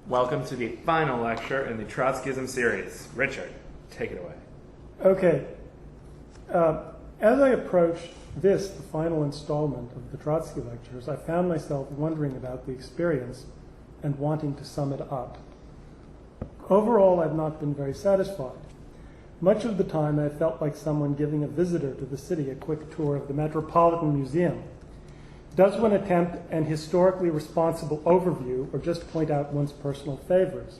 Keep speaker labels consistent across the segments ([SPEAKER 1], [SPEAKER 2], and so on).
[SPEAKER 1] Welcome to the final lecture in the Trotskyism series. Richard, take it away.
[SPEAKER 2] Okay. As I approach the final installment of the Trotsky lectures, I found myself wondering about the experience and wanting to sum it up. Overall, I've not been very satisfied. Much of the time, I felt like someone giving a visitor to the city a quick tour of the Metropolitan Museum. Does one attempt an historically responsible overview or just point out one's personal favors?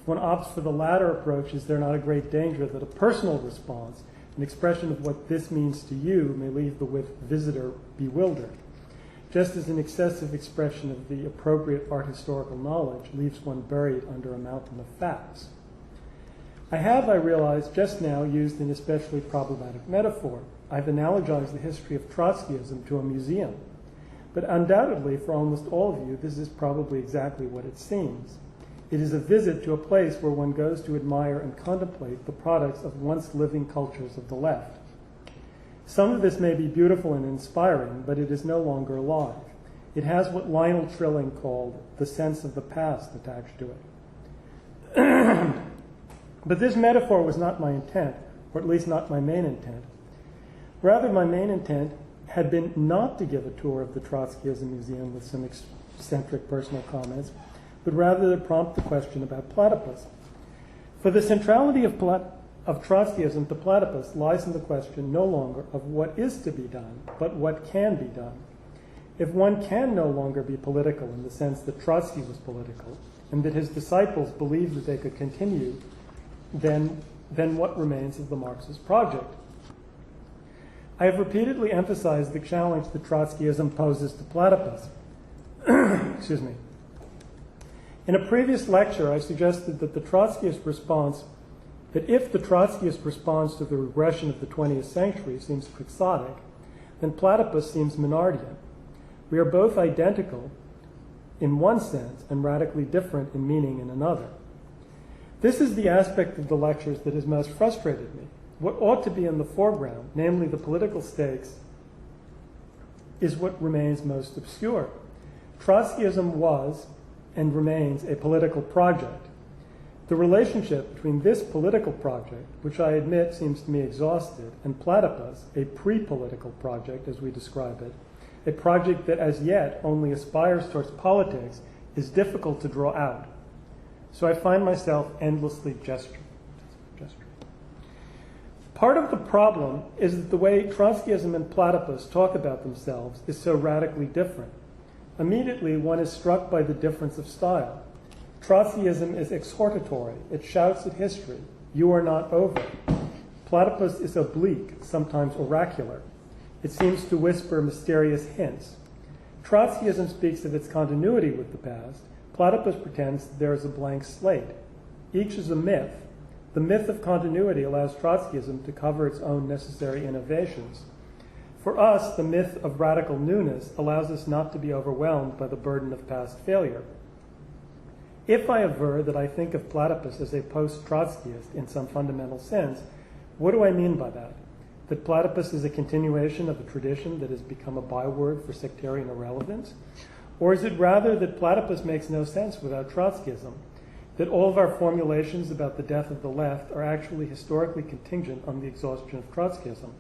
[SPEAKER 2] If one opts for the latter approach, is there not a great danger that a personal response, an expression of what this means to you, may leave the visitor bewildered, just as an excessive expression of the appropriate art historical knowledge leaves one buried under a mountain of facts? I realize, just now used an especially problematic metaphor. I've analogized the history of Trotskyism to a museum. But undoubtedly, for almost all of you, this is probably exactly what it seems. It is a visit to a place where one goes to admire and contemplate the products of once living cultures of the left. Some of this may be beautiful and inspiring, but it is no longer alive. It has what Lionel Trilling called the sense of the past attached to it. But this metaphor was not my intent, or at least not my main intent. Rather, my main intent had been not to give a tour of the Trotskyism Museum with some eccentric personal comments, but rather to prompt the question about platypus. For the centrality of Trotskyism to platypus lies in the question no longer of what is to be done, but what can be done. If one can no longer be political in the sense that Trotsky was political, and that his disciples believed that they could continue, then what remains of the Marxist project? I have repeatedly emphasized the challenge that Trotskyism poses to platypus. Excuse me. In a previous lecture, I suggested that if the Trotskyist response to the regression of the 20th century seems quixotic, then platypus seems Menardian. We are both identical in one sense and radically different in meaning in another. This is the aspect of the lectures that has most frustrated me. What ought to be in the foreground, namely the political stakes, is what remains most obscure. Trotskyism was and remains a political project. The relationship between this political project, which I admit seems to me exhausted, and platypus, a pre-political project as we describe it, a project that as yet only aspires towards politics, is difficult to draw out. So I find myself endlessly gesturing. Part of the problem is that the way Trotskyism and platypus talk about themselves is so radically different. Immediately, one is struck by the difference of style. Trotskyism is exhortatory. It shouts at history. You are not over. Platypus is oblique, sometimes oracular. It seems to whisper mysterious hints. Trotskyism speaks of its continuity with the past. Platypus pretends that there is a blank slate. Each is a myth. The myth of continuity allows Trotskyism to cover its own necessary innovations. For us, the myth of radical newness allows us not to be overwhelmed by the burden of past failure. If I aver that I think of platypus as a post-Trotskyist in some fundamental sense, what do I mean by that? That platypus is a continuation of a tradition that has become a byword for sectarian irrelevance? Or is it rather that platypus makes no sense without Trotskyism? That all of our formulations about the death of the left are actually historically contingent on the exhaustion of Trotskyism?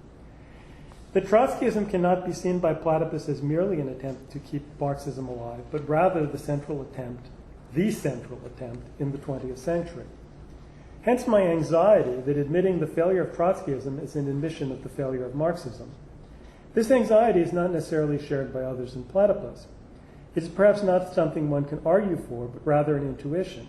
[SPEAKER 2] That Trotskyism cannot be seen by platypus as merely an attempt to keep Marxism alive, but rather the central attempt in the 20th century. Hence my anxiety that admitting the failure of Trotskyism is an admission of the failure of Marxism. This anxiety is not necessarily shared by others in platypus. It is perhaps not something one can argue for, but rather an intuition.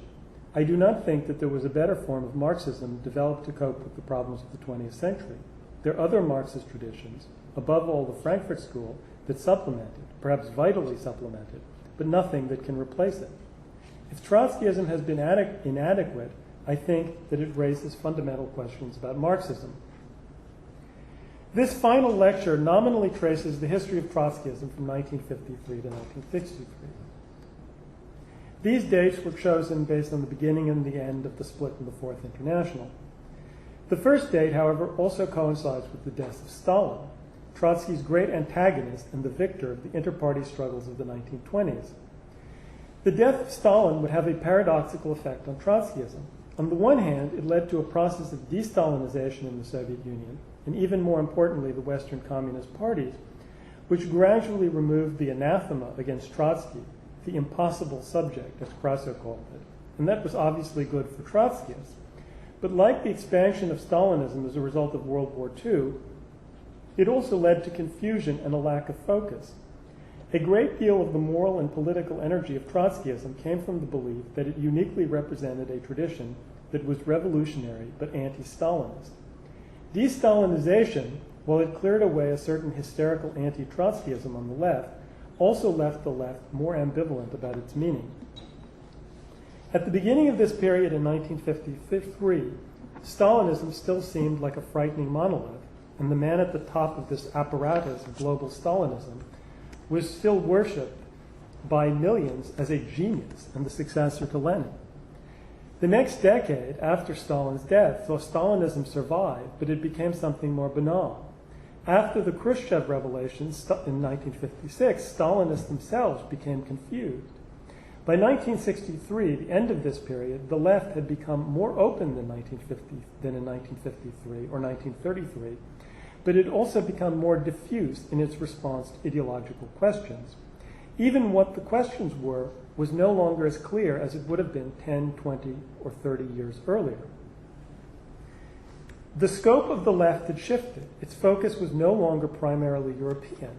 [SPEAKER 2] I do not think that there was a better form of Marxism developed to cope with the problems of the 20th century. There are other Marxist traditions, above all the Frankfurt School, that supplemented, perhaps vitally supplemented, but nothing that can replace it. If Trotskyism has been inadequate, I think that it raises fundamental questions about Marxism. This final lecture nominally traces the history of Trotskyism from 1953 to 1963. These dates were chosen based on the beginning and the end of the split in the Fourth International. The first date, however, also coincides with the death of Stalin, Trotsky's great antagonist and the victor of the inter-party struggles of the 1920s. The death of Stalin would have a paradoxical effect on Trotskyism. On the one hand, it led to a process of de-Stalinization in the Soviet Union, and even more importantly, the Western Communist parties, which gradually removed the anathema against Trotsky, the impossible subject, as Krasow called it. And that was obviously good for Trotskyists. But like the expansion of Stalinism as a result of World War II, it also led to confusion and a lack of focus. A great deal of the moral and political energy of Trotskyism came from the belief that it uniquely represented a tradition that was revolutionary but anti-Stalinist. De-Stalinization, while it cleared away a certain hysterical anti-Trotskyism on the left, also left the left more ambivalent about its meaning. At the beginning of this period in 1953, Stalinism still seemed like a frightening monolith, and the man at the top of this apparatus of global Stalinism was still worshipped by millions as a genius and the successor to Lenin. The next decade, after Stalin's death, saw Stalinism survive, but it became something more banal. After the Khrushchev revelations in 1956, Stalinists themselves became confused. By 1963, the end of this period, the left had become more open than in 1953 or 1933, but it also become more diffuse in its response to ideological questions. Even what the questions were was no longer as clear as it would have been 10, 20, or 30 years earlier. The scope of the left had shifted. Its focus was no longer primarily European,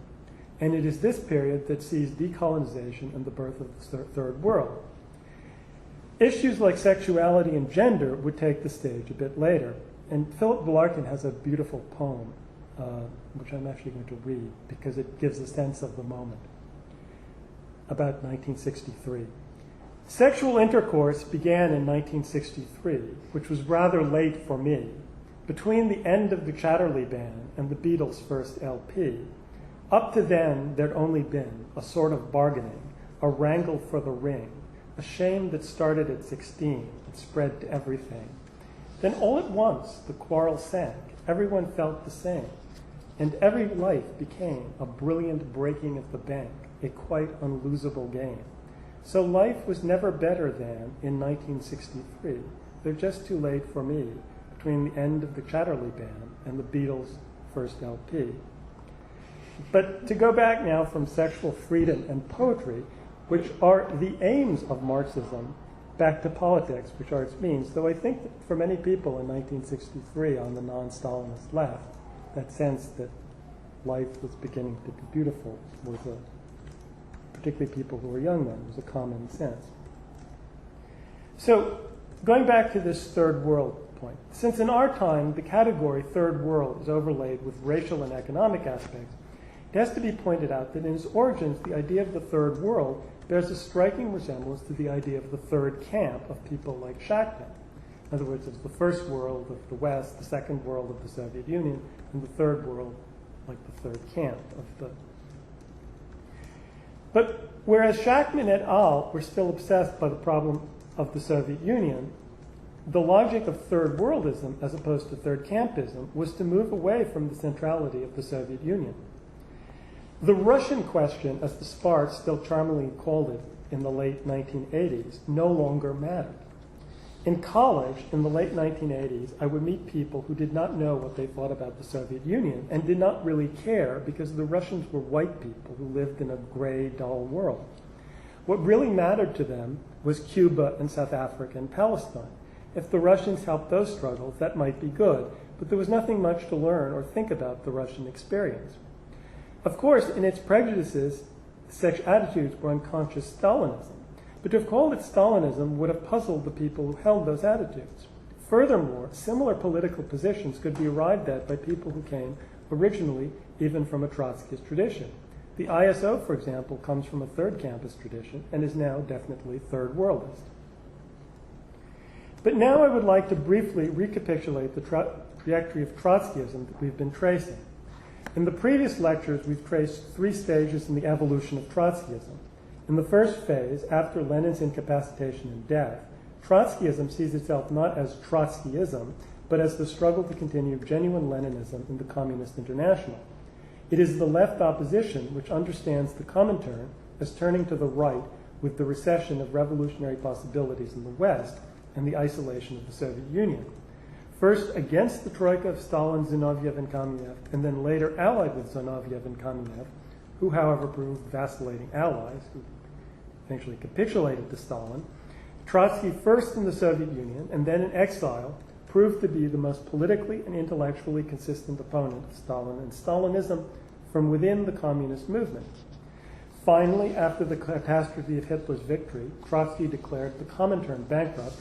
[SPEAKER 2] and it is this period that sees decolonization and the birth of the Third World. Issues like sexuality and gender would take the stage a bit later, and Philip Bullarkin has a beautiful poem, which I'm actually going to read because it gives a sense of the moment, about 1963. Sexual intercourse began in 1963, which was rather late for me, between the end of the Chatterley Band and the Beatles' first LP. Up to then, there'd only been a sort of bargaining, a wrangle for the ring, a shame that started at 16 and spread to everything. Then all at once, the quarrel sank. Everyone felt the same. And every life became a brilliant breaking of the bank, a quite unlosable game. So life was never better than in 1963. They're just too late for me, between the end of the Chatterley Band and the Beatles' first LP. But to go back now from sexual freedom and poetry, which are the aims of Marxism, back to politics, which are its means, though I think that for many people in 1963 on the non-Stalinist left, that sense that life was beginning to be beautiful was particularly people who were young then, was a common sense. So going back to this third world point, since in our time the category third world is overlaid with racial and economic aspects, it has to be pointed out that in its origins the idea of the third world bears a striking resemblance to the idea of the third camp of people like Shachtman. In other words, it's the first world of the West, the second world of the Soviet Union, and the third world like the third camp of the... But whereas Shachtman et al. Were still obsessed by the problem of the Soviet Union, the logic of third worldism, as opposed to third campism, was to move away from the centrality of the Soviet Union. The Russian question, as the Sparts still charmingly called it in the late 1980s, no longer mattered. In college, in the late 1980s, I would meet people who did not know what they thought about the Soviet Union and did not really care because the Russians were white people who lived in a gray, dull world. What really mattered to them was Cuba and South Africa and Palestine. If the Russians helped those struggles, that might be good, but there was nothing much to learn or think about the Russian experience. Of course, in its prejudices, such attitudes were unconscious Stalinism, but to have called it Stalinism would have puzzled the people who held those attitudes. Furthermore, similar political positions could be arrived at by people who came originally even from a Trotskyist tradition. The ISO, for example, comes from a third campus tradition and is now definitely third worldist. But now I would like to briefly recapitulate the trajectory of Trotskyism that we've been tracing. In the previous lectures, we've traced three stages in the evolution of Trotskyism. In the first phase, after Lenin's incapacitation and death, Trotskyism sees itself not as Trotskyism, but as the struggle to continue genuine Leninism in the Communist International. It is the left opposition which understands the Comintern as turning to the right with the recession of revolutionary possibilities in the West and the isolation of the Soviet Union. First against the troika of Stalin, Zinoviev, and Kamenev, and then later allied with Zinoviev and Kamenev, who, however, proved vacillating allies, who eventually capitulated to Stalin, Trotsky, first in the Soviet Union and then in exile, proved to be the most politically and intellectually consistent opponent of Stalin and Stalinism from within the communist movement. Finally, after the catastrophe of Hitler's victory, Trotsky declared the Comintern bankrupt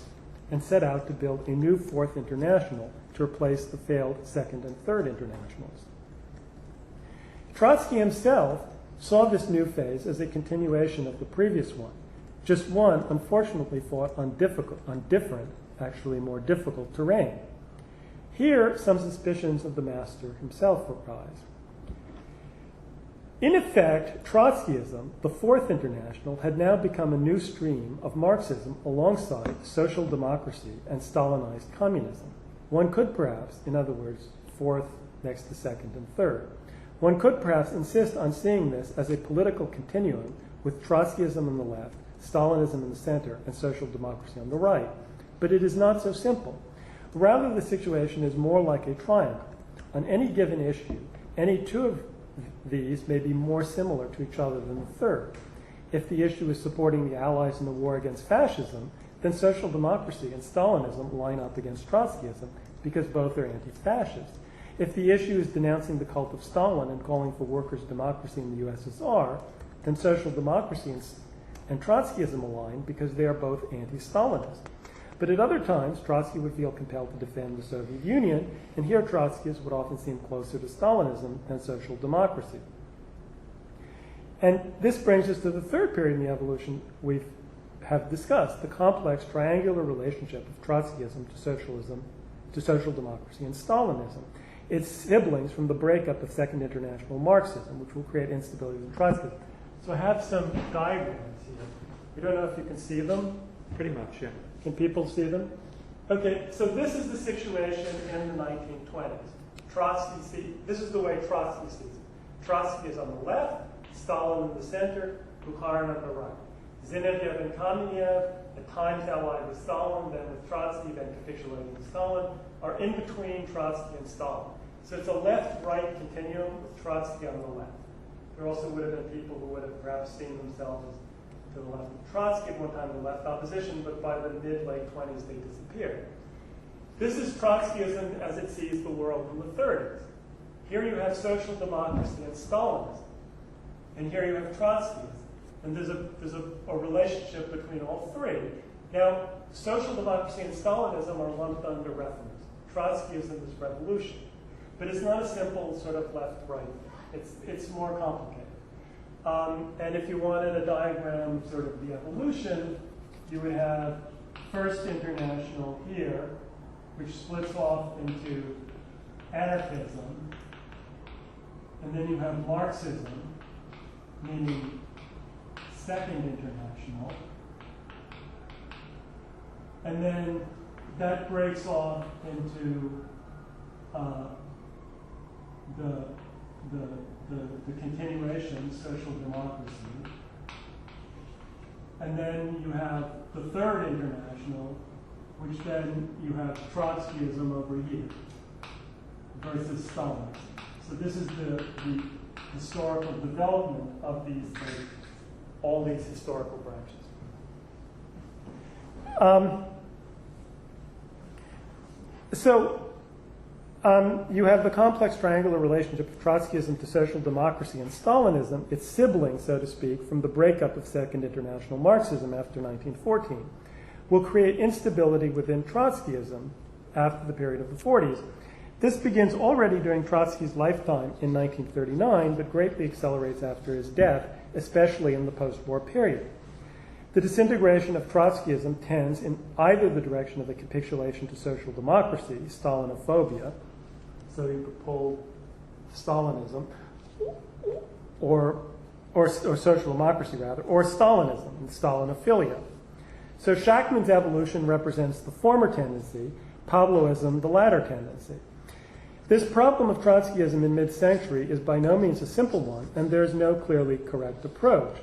[SPEAKER 2] and set out to build a new Fourth International to replace the failed Second and Third Internationals. Trotsky himself saw this new phase as a continuation of the previous one, just one, unfortunately, fought on different, actually more difficult terrain. Here, some suspicions of the master himself arise. In effect, Trotskyism, the Fourth International, had now become a new stream of Marxism alongside social democracy and Stalinized communism. One could perhaps, in other words, fourth next to second and third, one could perhaps insist on seeing this as a political continuum with Trotskyism on the left, Stalinism in the center, and social democracy on the right. But it is not so simple. Rather, the situation is more like a triangle. On any given issue, any two of these may be more similar to each other than the third. If the issue is supporting the Allies in the war against fascism, then social democracy and Stalinism line up against Trotskyism because both are anti-fascist. If the issue is denouncing the cult of Stalin and calling for workers' democracy in the USSR, then social democracy and Trotskyism align because they are both anti-Stalinist. But at other times, Trotsky would feel compelled to defend the Soviet Union, and here Trotskyists would often seem closer to Stalinism than social democracy. And this brings us to the third period in the evolution we have discussed, the complex triangular relationship of Trotskyism to socialism, to social democracy, and Stalinism, its siblings from the breakup of Second International Marxism, which will create instability in Trotskyism. So I have some diagrams here. We don't know if you can see them.
[SPEAKER 1] Pretty much, yeah.
[SPEAKER 2] Can people see them? Okay, so this is the situation in the 1920s. This is the way Trotsky sees it. Trotsky is on the left, Stalin in the center, Bukharin on the right. Zinoviev and Kamenev, at times allied with Stalin, then with Trotsky, then capitulating with Stalin, are in between Trotsky and Stalin. So it's a left-right continuum with Trotsky on the left. There also would have been people who would have perhaps seen themselves as to the left of Trotsky at one time in the left opposition, but by the mid-late 20s they disappeared. This is Trotskyism as it sees the world in the 30s. Here you have social democracy and Stalinism. And here you have Trotskyism. And there's a relationship between all three. Now, social democracy and Stalinism are lumped under reformism. Trotskyism is revolution. But it's not a simple sort of left-right. It's more complicated. And if you wanted a diagram of sort of the evolution, you would have First International here, which splits off into anarchism. And then you have Marxism, meaning Second International. And then that breaks off into the continuation, social democracy. And then you have the Third International, which then you have Trotskyism over here versus Stalinism. So this is the historical development of all these historical branches. You have the complex triangular relationship of Trotskyism to social democracy and Stalinism, its siblings, so to speak, from the breakup of Second International Marxism after 1914, will create instability within Trotskyism after the period of the 40s. This begins already during Trotsky's lifetime in 1939, but greatly accelerates after his death, especially in the post-war period. The disintegration of Trotskyism tends in either the direction of a capitulation to social democracy, Stalinophobia, so you could pull Stalinism, or social democracy rather, or Stalinism and Stalinophilia. So Shachtman's evolution represents the former tendency, Pabloism the latter tendency. This problem of Trotskyism in mid-century is by no means a simple one, and there is no clearly correct approach.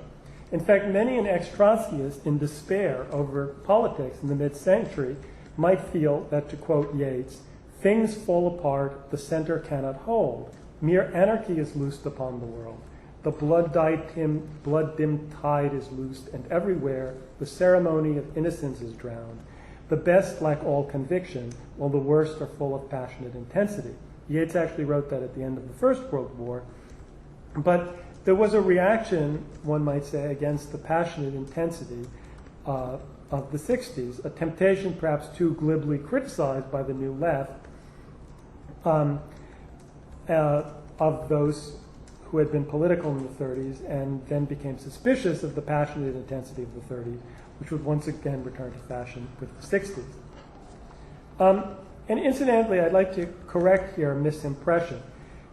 [SPEAKER 2] In fact, many an ex-Trotskyists in despair over politics in the mid-century might feel that, to quote Yeats, things fall apart, the center cannot hold. Mere anarchy is loosed upon the world. The blood-dimmed tide is loosed, and everywhere the ceremony of innocence is drowned. The best lack all conviction, while the worst are full of passionate intensity. Yeats actually wrote that at the end of the First World War. But there was a reaction, one might say, against the passionate intensity of the 60s, a temptation perhaps too glibly criticized by the New Left of those who had been political in the 30s and then became suspicious of the passionate intensity of the 30s, which would once again return to fashion with the 60s. And incidentally, I'd like to correct here a misimpression.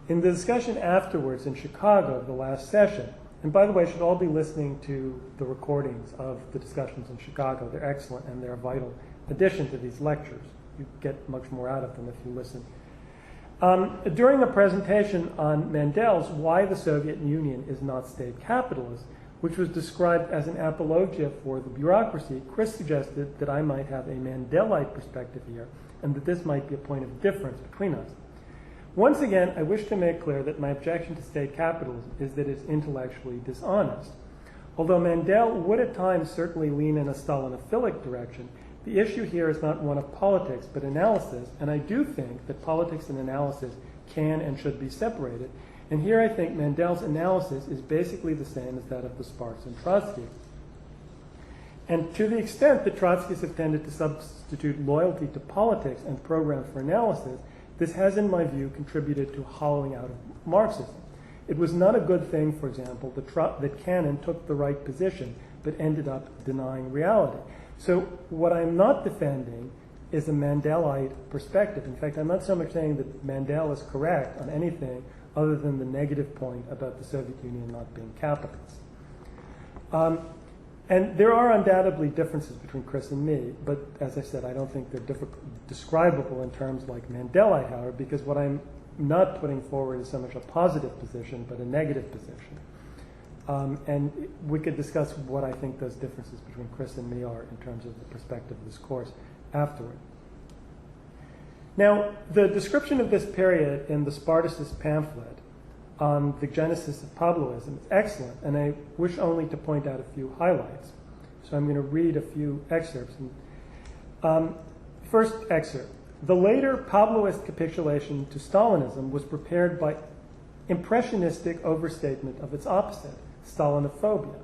[SPEAKER 2] In the discussion afterwards in Chicago, the last session, and by the way, you should all be listening to the recordings of the discussions in Chicago. They're excellent and they're a vital addition to these lectures. You get much more out of them if you listen. During a presentation on Mendel's Why the Soviet Union is Not State Capitalist, which was described as an apologia for the bureaucracy, Chris suggested that I might have a Mandelite perspective here and that this might be a point of difference between us. Once again, I wish to make clear that my objection to state capitalism is that it's intellectually dishonest. Although Mandel would at times certainly lean in a Stalinophilic direction, the issue here is not one of politics but analysis, and I do think that politics and analysis can and should be separated. And here I think Mandel's analysis is basically the same as that of the Sparks and Trotsky. And to the extent that Trotskyists have tended to substitute loyalty to politics and programs for analysis, this has, in my view, contributed to hollowing out of Marxism. It was not a good thing, for example, that Cannon took the right position but ended up denying reality. So what I'm not defending is a Mandelite perspective. In fact, I'm not so much saying that Mandel is correct on anything other than the negative point about the Soviet Union not being capitalist. And there are undoubtedly differences between Chris and me, but as I said, I don't think they're describable in terms like Mandelite, however, because what I'm not putting forward is so much a positive position, but a negative position. And we could discuss what I think those differences between Chris and me are in terms of the perspective of this course afterward. Now, the description of this period in the Spartacist pamphlet on the genesis of Pabloism is excellent, and I wish only to point out a few highlights. So I'm going to read a few excerpts. First excerpt. The later Pabloist capitulation to Stalinism was prepared by impressionistic overstatement of its opposite, Stalinophobia.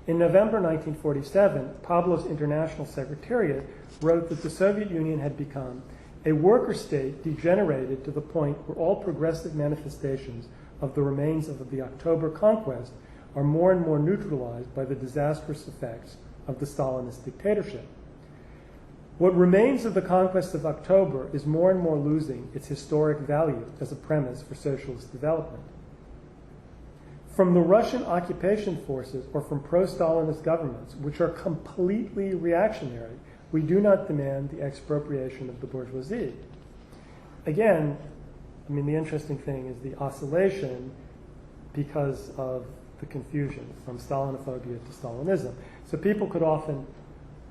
[SPEAKER 2] In November 1947, Pablo's International Secretariat wrote that the Soviet Union had become a worker state degenerated to the point where all progressive manifestations of the remains of the October conquest are more and more neutralized by the disastrous effects of the Stalinist dictatorship. What remains of the conquest of October is more and more losing its historic value as a premise for socialist development. From the Russian occupation forces or from pro-Stalinist governments, which are completely reactionary, we do not demand the expropriation of the bourgeoisie. Again, I mean, the interesting thing is the oscillation because of the confusion from Stalinophobia to Stalinism. So people could often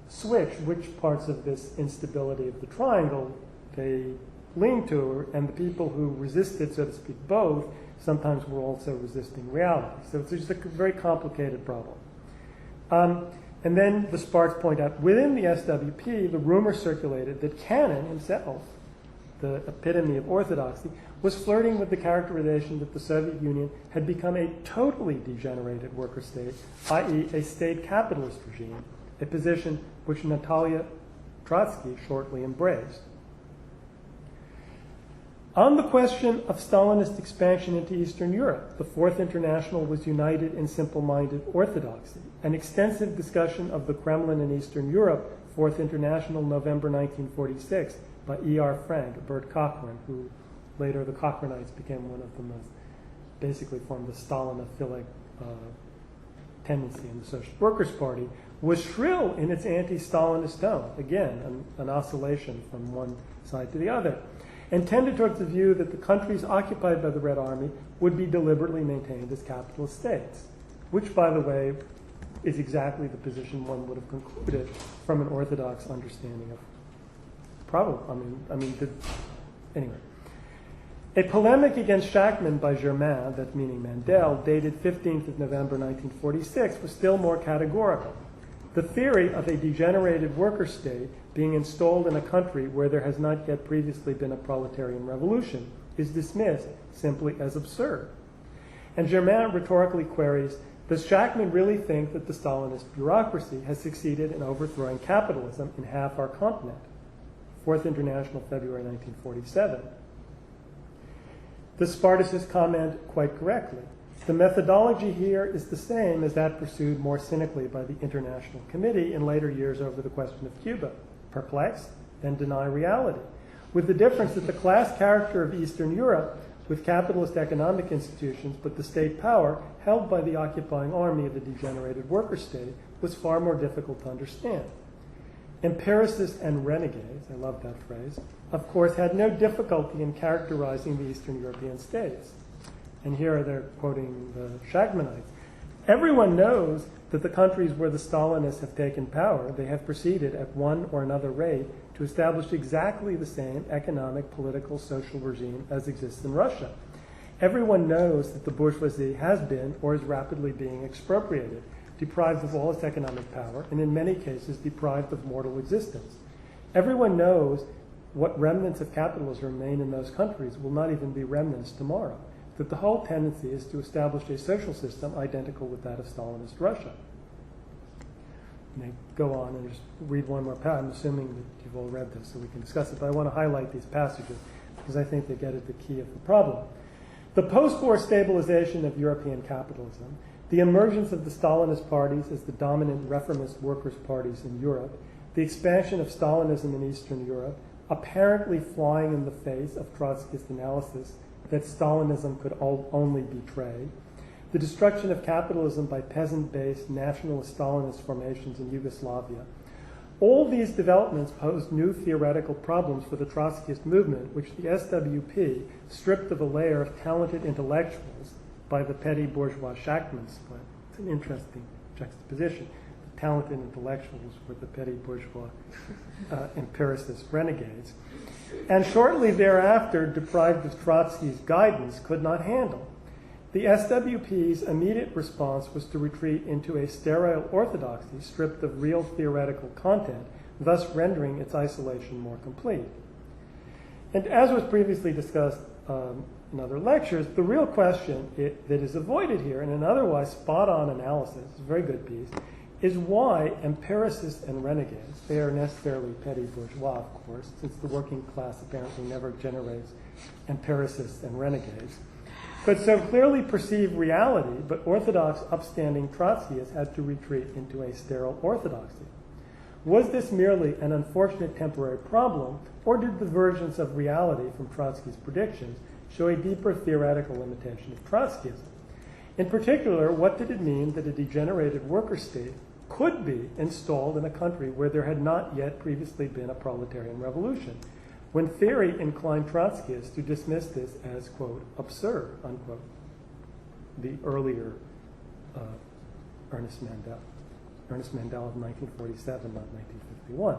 [SPEAKER 2] switch which parts of this instability of the triangle they lean to, and the people who resisted, so to speak, both, sometimes were also resisting reality. So it's just a very complicated problem. And then the Sparks point out, within the SWP, the rumor circulated that Cannon himself, the epitome of orthodoxy, was flirting with the characterization that the Soviet Union had become a totally degenerated worker state, i.e. a state capitalist regime, a position which Natalia Trotsky shortly embraced. On the question of Stalinist expansion into Eastern Europe, the Fourth International was united in simple-minded orthodoxy. An extensive discussion of the Kremlin in Eastern Europe, Fourth International, November 1946, by E.R. Frank, Bert Cochran, who later the Cochranites became one of the most, basically formed the Stalinophilic tendency in the Socialist Workers Party, was shrill in its anti-Stalinist tone. Again, an oscillation from one side to the other, and tended towards the view that the countries occupied by the Red Army would be deliberately maintained as capitalist states, which, by the way, is exactly the position one would have concluded from an orthodox understanding of problem. Anyway. A polemic against Shachtman by Germain, that meaning Mandel, dated 15th of November 1946, was still more categorical. The theory of a degenerated worker state being installed in a country where there has not yet previously been a proletarian revolution is dismissed simply as absurd. And Germain rhetorically queries, does Shachtman really think that the Stalinist bureaucracy has succeeded in overthrowing capitalism in half our continent? Fourth International, February 1947. The Spartacists comment quite correctly. The methodology here is the same as that pursued more cynically by the International Committee in later years over the question of Cuba. Perplex, then deny reality. With the difference that the class character of Eastern Europe, with capitalist economic institutions, but the state power held by the occupying army of the degenerated worker state, was far more difficult to understand. Empiricists and renegades, I love that phrase, of course, had no difficulty in characterizing the Eastern European states. And here they're quoting the Shachtmanites. Everyone knows that the countries where the Stalinists have taken power, they have proceeded at one or another rate to establish exactly the same economic, political, social regime as exists in Russia. Everyone knows that the bourgeoisie has been or is rapidly being expropriated, deprived of all its economic power, and in many cases deprived of mortal existence. Everyone knows what remnants of capitalism remain in those countries will not even be remnants tomorrow, that the whole tendency is to establish a social system identical with that of Stalinist Russia. And they go on and just read one more passage. I'm assuming that you've all read this, so we can discuss it, but I want to highlight these passages because I think they get at the key of the problem. The post-war stabilization of European capitalism, the emergence of the Stalinist parties as the dominant reformist workers' parties in Europe, the expansion of Stalinism in Eastern Europe, apparently flying in the face of Trotskyist analysis that Stalinism could only betray, the destruction of capitalism by peasant-based nationalist Stalinist formations in Yugoslavia. All these developments posed new theoretical problems for the Trotskyist movement, which the SWP stripped of a layer of talented intellectuals by the petty bourgeois Shachtman split. It's an interesting juxtaposition. The talented intellectuals were the petty bourgeois empiricist renegades. And shortly thereafter, deprived of Trotsky's guidance, could not handle. The SWP's immediate response was to retreat into a sterile orthodoxy stripped of real theoretical content, thus rendering its isolation more complete. And as was previously discussed in other lectures, the real question that is avoided here in an otherwise spot-on analysis, it's a very good piece, is why empiricists and renegades, they are necessarily petty bourgeois, of course, since the working class apparently never generates empiricists and renegades, could so clearly perceive reality, but orthodox, upstanding Trotskyists had to retreat into a sterile orthodoxy. Was this merely an unfortunate temporary problem, or did the divergence of reality from Trotsky's predictions show a deeper theoretical limitation of Trotskyism? In particular, what did it mean that a degenerated worker state could be installed in a country where there had not yet previously been a proletarian revolution, when theory inclined Trotskyists to dismiss this as, quote, absurd, unquote, the earlier Ernest Mandel of 1947, not 1951.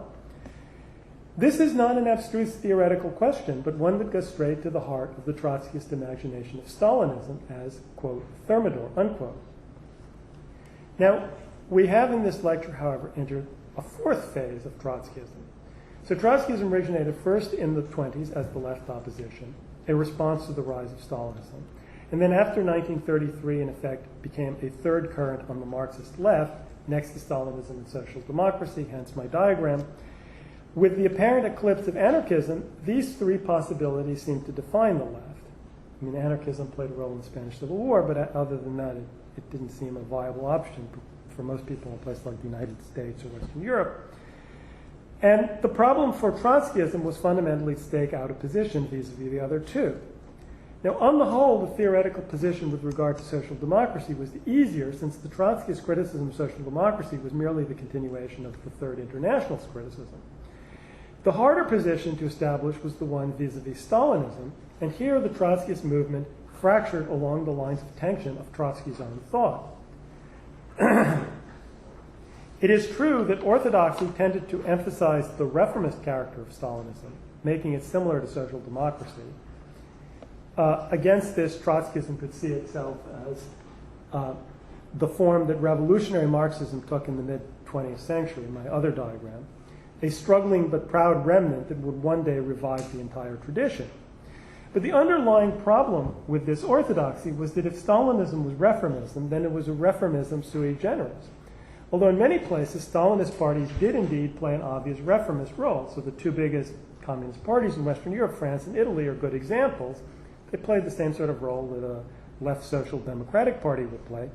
[SPEAKER 2] This is not an abstruse theoretical question, but one that goes straight to the heart of the Trotskyist imagination of Stalinism as, quote, Thermidor, unquote. Now, we have in this lecture, however, entered a fourth phase of Trotskyism. So Trotskyism originated first in the 20s as the left opposition, a response to the rise of Stalinism. And then after 1933, in effect, became a third current on the Marxist left, next to Stalinism and social democracy, hence my diagram. With the apparent eclipse of anarchism, these three possibilities seem to define the left. I mean, anarchism played a role in the Spanish Civil War, but other than that, it didn't seem a viable option for most people in a place like the United States or Western Europe. And the problem for Trotskyism was fundamentally to stake out a position vis-a-vis the other two. Now, on the whole, the theoretical position with regard to social democracy was the easier, since the Trotskyist criticism of social democracy was merely the continuation of the Third International's criticism. The harder position to establish was the one vis-a-vis Stalinism, and here the Trotskyist movement fractured along the lines of tension of Trotsky's own thought. It is true that orthodoxy tended to emphasize the reformist character of Stalinism, making it similar to social democracy. Against this, Trotskyism could see itself as the form that revolutionary Marxism took in the mid-20th century, in my other diagram, a struggling but proud remnant that would one day revive the entire tradition. But the underlying problem with this orthodoxy was that if Stalinism was reformism, then it was a reformism sui generis. Although in many places, Stalinist parties did indeed play an obvious reformist role. So the two biggest communist parties in Western Europe, France and Italy, are good examples. They played the same sort of role that a left social democratic party would play.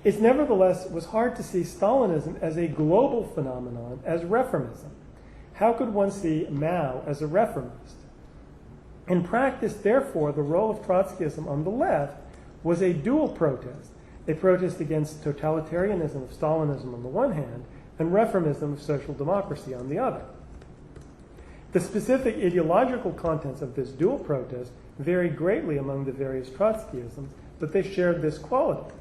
[SPEAKER 2] It nevertheless was hard to see Stalinism as a global phenomenon, as reformism. How could one see Mao as a reformist? In practice, therefore, the role of Trotskyism on the left was a dual protest, a protest against totalitarianism of Stalinism on the one hand, and reformism of social democracy on the other. The specific ideological contents of this dual protest varied greatly among the various Trotskyisms, but they shared this quality.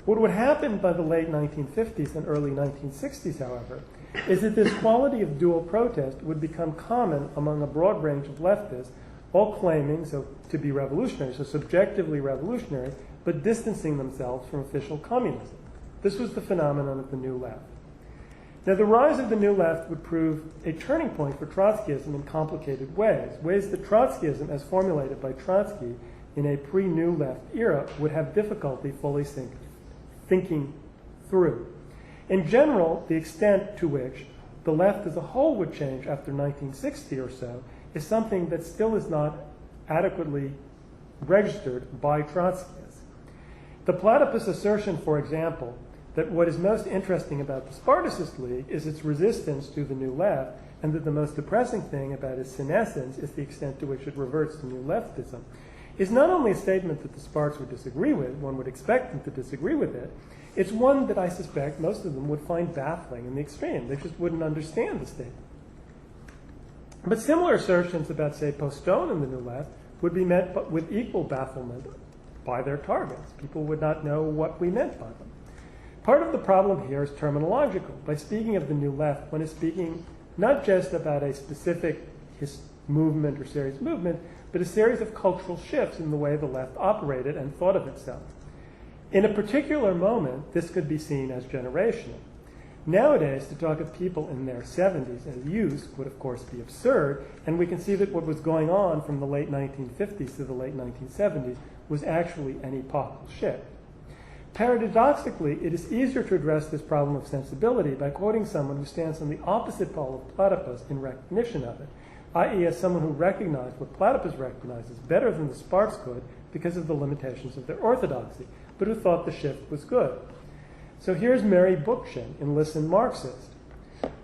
[SPEAKER 2] What would happen by the late 1950s and early 1960s, however, is that this quality of dual protest would become common among a broad range of leftists, all claiming to be revolutionary, so subjectively revolutionary, but distancing themselves from official communism. This was the phenomenon of the New Left. Now, the rise of the New Left would prove a turning point for Trotskyism in complicated ways that Trotskyism, as formulated by Trotsky in a pre-New Left era, would have difficulty fully thinking through. In general, the extent to which the left as a whole would change after 1960 or so is something that still is not adequately registered by Trotskyists. The platypus assertion, for example, that what is most interesting about the Spartacist League is its resistance to the New Left, and that the most depressing thing about its senescence is the extent to which it reverts to New Leftism, is not only a statement that the Sparks would disagree with, one would expect them to disagree with it, it's one that I suspect most of them would find baffling in the extreme. They just wouldn't understand the statement. But similar assertions about, say, Postone and the New Left would be met with equal bafflement by their targets. People would not know what we meant by them. Part of the problem here is terminological. By speaking of the New Left, one is speaking not just about a specific movement or series of movement, but a series of cultural shifts in the way the left operated and thought of itself. In a particular moment, this could be seen as generational. Nowadays, to talk of people in their 70s as youth would, of course, be absurd, and we can see that what was going on from the late 1950s to the late 1970s was actually an epochal shift. Paradoxically, it is easier to address this problem of sensibility by quoting someone who stands on the opposite pole of platypus in recognition of it, i.e. as someone who recognized what platypus recognizes better than the Sparks could because of the limitations of their orthodoxy, but who thought the shift was good. So here's Mary Bookchin in Listen Marxist.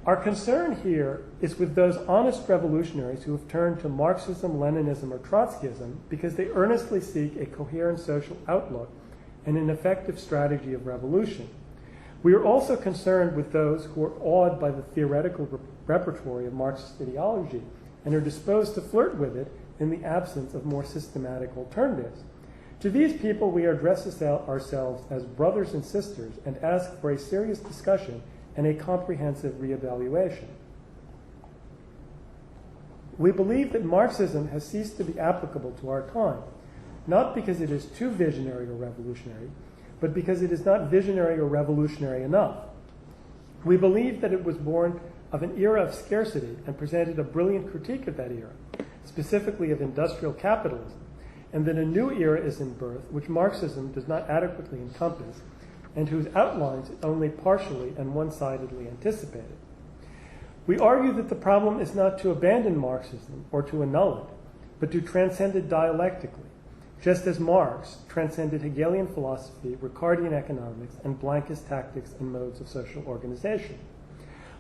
[SPEAKER 2] Our concern here is with those honest revolutionaries who have turned to Marxism, Leninism, or Trotskyism because they earnestly seek a coherent social outlook and an effective strategy of revolution. We are also concerned with those who are awed by the theoretical repertoire of Marxist ideology and are disposed to flirt with it in the absence of more systematic alternatives. To these people, we address ourselves as brothers and sisters and ask for a serious discussion and a comprehensive reevaluation. We believe that Marxism has ceased to be applicable to our time, not because it is too visionary or revolutionary, but because it is not visionary or revolutionary enough. We believe that it was born of an era of scarcity and presented a brilliant critique of that era, specifically of industrial capitalism, and that a new era is in birth, which Marxism does not adequately encompass, and whose outlines it only partially and one-sidedly anticipated. We argue that the problem is not to abandon Marxism or to annul it, but to transcend it dialectically, just as Marx transcended Hegelian philosophy, Ricardian economics, and Blankist tactics and modes of social organization.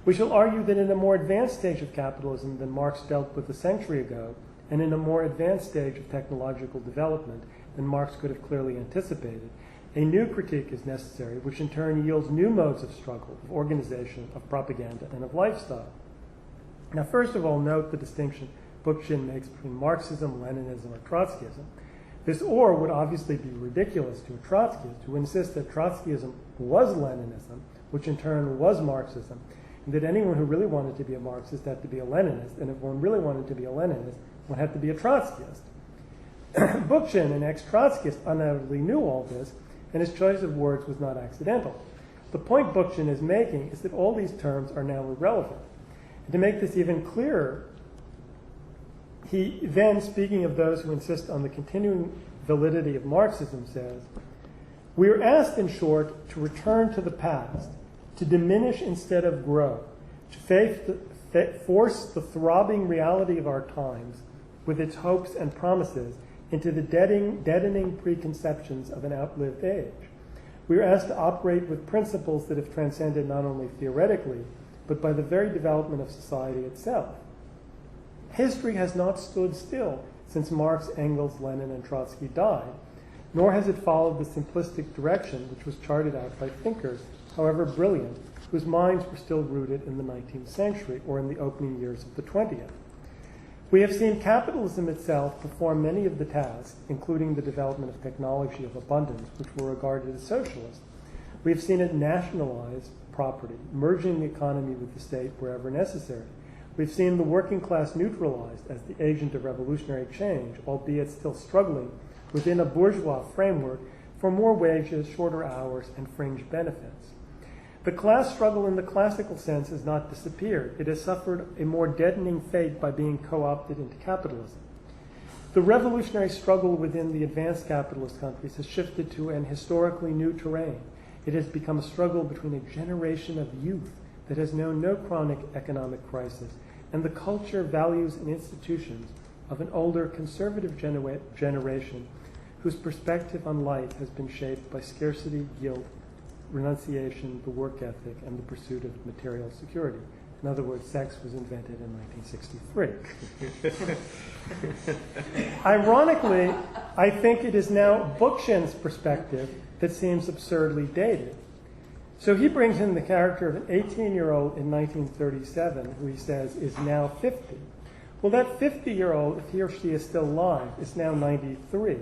[SPEAKER 2] We shall argue that in a more advanced stage of capitalism than Marx dealt with a century ago, and in a more advanced stage of technological development than Marx could have clearly anticipated, a new critique is necessary, which in turn yields new modes of struggle, of organization, of propaganda, and of lifestyle. Now, first of all, note the distinction Bookchin makes between Marxism, Leninism, or Trotskyism. This "or" would obviously be ridiculous to a Trotskyist who insists that Trotskyism was Leninism which in turn was Marxism, and that anyone who really wanted to be a Marxist had to be a Leninist, and if one really wanted to be a Leninist, one had to be a Trotskyist. Bookchin, an ex-Trotskyist, undoubtedly knew all this, and his choice of words was not accidental. The point Bookchin is making is that all these terms are now irrelevant. And to make this even clearer, he then, speaking of those who insist on the continuing validity of Marxism, says, "We are asked, in short, to return to the past, to diminish instead of grow, to force the throbbing reality of our times with its hopes and promises into the deadening preconceptions of an outlived age. We are asked to operate with principles that have transcended not only theoretically, but by the very development of society itself. History has not stood still since Marx, Engels, Lenin, and Trotsky died, nor has it followed the simplistic direction which was charted out by thinkers, however brilliant, whose minds were still rooted in the 19th century or in the opening years of the 20th. We have seen capitalism itself perform many of the tasks, including the development of technology of abundance, which were regarded as socialist. We have seen it nationalize property, merging the economy with the state wherever necessary. We've seen the working class neutralized as the agent of revolutionary change, albeit still struggling within a bourgeois framework for more wages, shorter hours, and fringe benefits. The class struggle in the classical sense has not disappeared. It has suffered a more deadening fate by being co-opted into capitalism. The revolutionary struggle within the advanced capitalist countries has shifted to an historically new terrain. It has become a struggle between a generation of youth that has known no chronic economic crisis and the culture, values, and institutions of an older conservative generation whose perspective on life has been shaped by scarcity, guilt, renunciation, the work ethic, and the pursuit of material security. In other words, sex was invented in 1963. Ironically, I think it is now Bookchin's perspective that seems absurdly dated. So he brings in the character of an 18-year-old in 1937 who he says is now 50. Well, that 50-year-old, if he or she is still alive, is now 93.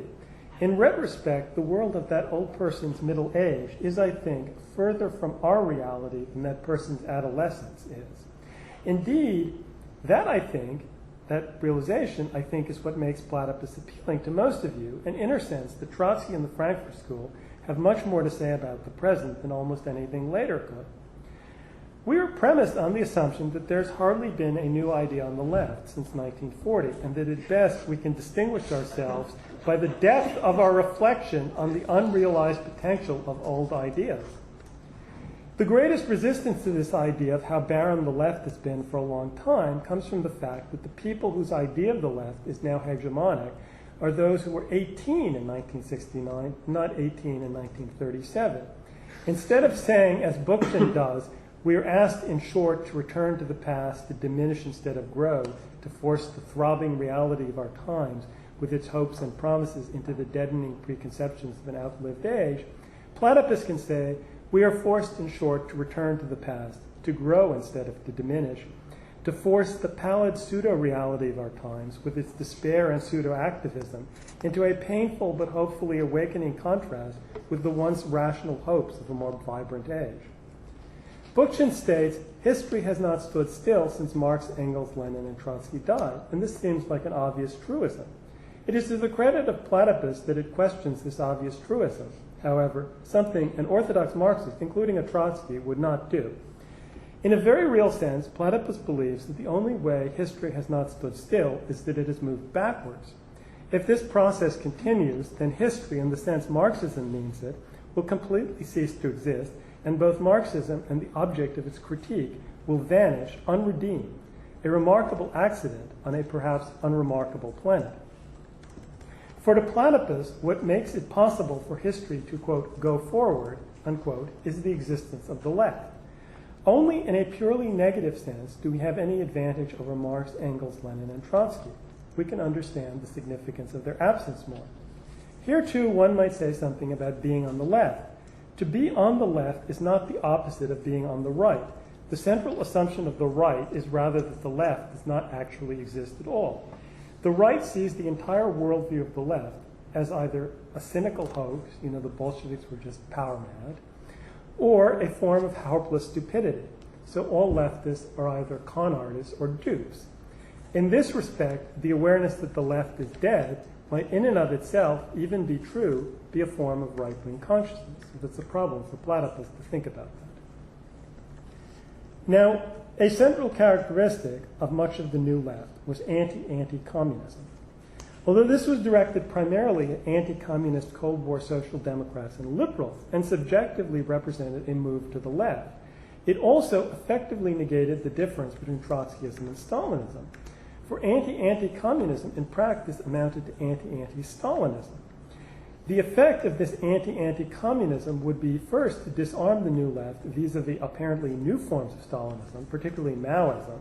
[SPEAKER 2] In retrospect, the world of that old person's middle age is, I think, further from our reality than that person's adolescence is. Indeed, that realization, I think, is what makes Platypus appealing to most of you, and in a sense, the Trotsky and the Frankfurt School have much more to say about the present than almost anything later could. We are premised on the assumption that there's hardly been a new idea on the left since 1940, and that at best we can distinguish ourselves by the depth of our reflection on the unrealized potential of old ideas. The greatest resistance to this idea of how barren the left has been for a long time comes from the fact that the people whose idea of the left is now hegemonic are those who were 18 in 1969, not 18 in 1937. Instead of saying, as Bookchin does, we are asked, in short, to return to the past, to diminish instead of grow, to force the throbbing reality of our times with its hopes and promises into the deadening preconceptions of an outlived age, Platypus can say, we are forced, in short, to return to the past, to grow instead of to diminish, to force the pallid pseudo-reality of our times with its despair and pseudo-activism into a painful but hopefully awakening contrast with the once rational hopes of a more vibrant age. Bookchin states, history has not stood still since Marx, Engels, Lenin, and Trotsky died, and this seems like an obvious truism. It is to the credit of Platypus that it questions this obvious truism, however, something an orthodox Marxist, including a Trotsky, would not do. In a very real sense, Platypus believes that the only way history has not stood still is that it has moved backwards. If this process continues, then history, in the sense Marxism means it, will completely cease to exist, and both Marxism and the object of its critique will vanish unredeemed, a remarkable accident on a perhaps unremarkable planet. For to Platypus, what makes it possible for history to, quote, go forward, unquote, is the existence of the left. Only in a purely negative sense do we have any advantage over Marx, Engels, Lenin, and Trotsky. We can understand the significance of their absence more. Here, too, one might say something about being on the left. To be on the left is not the opposite of being on the right. The central assumption of the right is rather that the left does not actually exist at all. The right sees the entire worldview of the left as either a cynical hoax, the Bolsheviks were just power mad, or a form of helpless stupidity. So all leftists are either con artists or dupes. In this respect, the awareness that the left is dead might in and of itself, even be true, be a form of right-wing consciousness. So that's a problem for platypus to think about that. Now, a central characteristic of much of the New Left was anti-anti-communism. Although this was directed primarily at anti-communist Cold War social democrats and liberals, and subjectively represented a move to the left, it also effectively negated the difference between Trotskyism and Stalinism. For anti-anti-communism in practice amounted to anti-anti-Stalinism. The effect of this anti-anti-communism would be first to disarm the New Left vis-a-vis apparently new forms of Stalinism, particularly Maoism,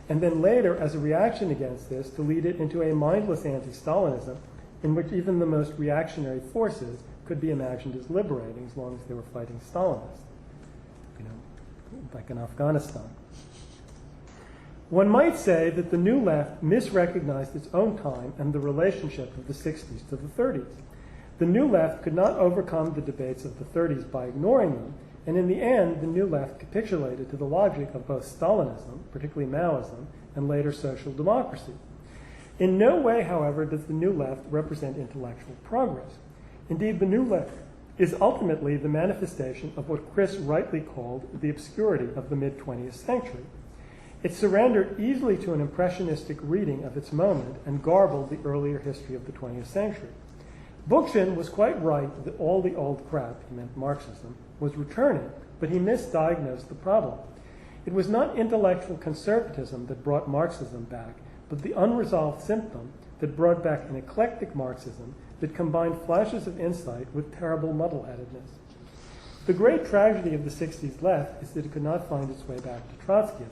[SPEAKER 2] and then later, as a reaction against this, to lead it into a mindless anti-Stalinism in which even the most reactionary forces could be imagined as liberating as long as they were fighting Stalinists, like in Afghanistan. One might say that the New Left misrecognized its own time and the relationship of the 60s to the 30s. The New Left could not overcome the debates of the 30s by ignoring them, and in the end, the New Left capitulated to the logic of both Stalinism, particularly Maoism, and later social democracy. In no way, however, does the New Left represent intellectual progress. Indeed, the New Left is ultimately the manifestation of what Chris rightly called the obscurity of the mid-20th century. It surrendered easily to an impressionistic reading of its moment and garbled the earlier history of the 20th century. Bookchin was quite right that all the old crap, he meant Marxism, was returning, but he misdiagnosed the problem. It was not intellectual conservatism that brought Marxism back, but the unresolved symptom that brought back an eclectic Marxism that combined flashes of insight with terrible muddle-headedness. The great tragedy of the 60s left is that it could not find its way back to Trotskyism.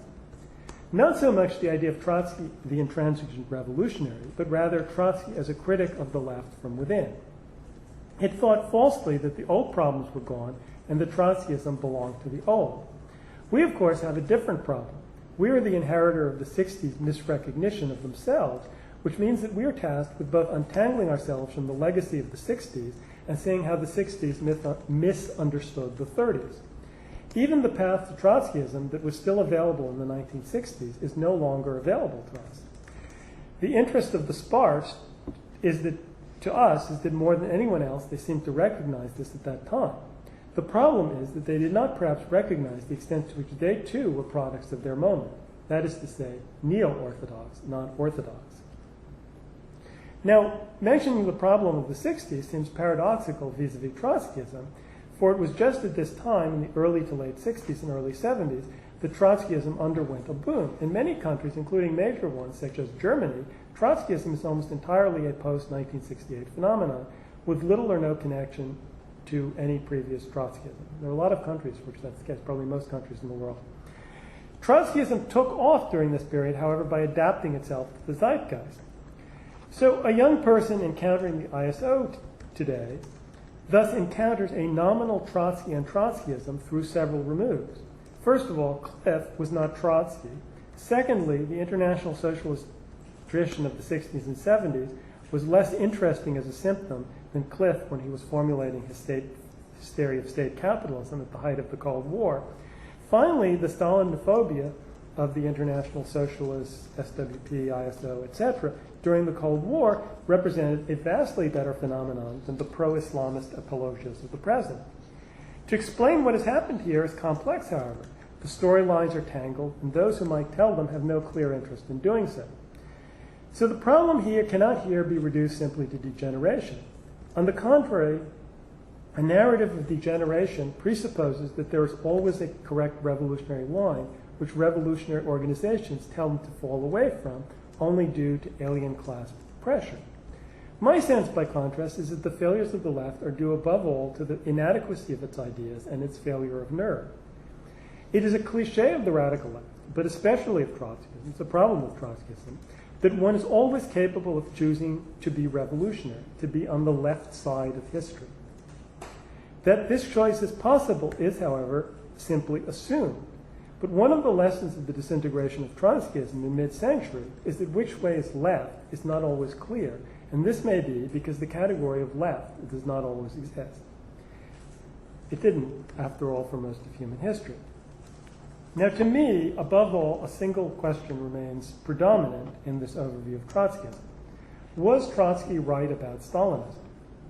[SPEAKER 2] Not so much the idea of Trotsky, the intransigent revolutionary, but rather Trotsky as a critic of the left from within. It thought falsely that the old problems were gone and that Trotskyism belonged to the old. We, of course, have a different problem. We are the inheritor of the 60s misrecognition of themselves, which means that we are tasked with both untangling ourselves from the legacy of the 60s and seeing how the 60s misunderstood the 30s. Even the path to Trotskyism that was still available in the 1960s is no longer available to us. The interest of the Sparts is that, to us, is that more than anyone else, they seem to recognize this at that time. The problem is that they did not perhaps recognize the extent to which they too were products of their moment. That is to say, neo-orthodox, not orthodox. Now, mentioning the problem of the 60s seems paradoxical vis-a-vis Trotskyism, for it was just at this time, in the early to late 60s and early 70s, that Trotskyism underwent a boom. In many countries, including major ones such as Germany, Trotskyism is almost entirely a post-1968 phenomenon, with little or no connection to any previous Trotskyism. There are a lot of countries for which that's the case, probably most countries in the world. Trotskyism took off during this period, however, by adapting itself to the zeitgeist. So a young person encountering the ISO today thus encounters a nominal Trotsky and Trotskyism through several removes. First of all, Cliff was not Trotsky. Secondly, the international socialist tradition of the 60s and 70s was less interesting as a symptom than Cliff when he was formulating his theory of state capitalism at the height of the Cold War. Finally, the Stalinophobia of the international socialists, SWP, ISO, etc., during the Cold War represented a vastly better phenomenon than the pro-Islamist apologias of the present. To explain what has happened here is complex, however. The storylines are tangled, and those who might tell them have no clear interest in doing so. So the problem here cannot here be reduced simply to degeneration. On the contrary, a narrative of degeneration presupposes that there is always a correct revolutionary line which revolutionary organizations tell them to fall away from, only due to alien class pressure. My sense, by contrast, is that the failures of the left are due above all to the inadequacy of its ideas and its failure of nerve. It is a cliche of the radical left, but especially of Trotskyism, it's a problem with Trotskyism, that one is always capable of choosing to be revolutionary, to be on the left side of history. That this choice is possible is, however, simply assumed. But one of the lessons of the disintegration of Trotskyism in mid-century is that which way is left is not always clear, and this may be because the category of left does not always exist. It didn't, after all, for most of human history. Now, to me, above all, a single question remains predominant in this overview of Trotskyism. Was Trotsky right about Stalinism?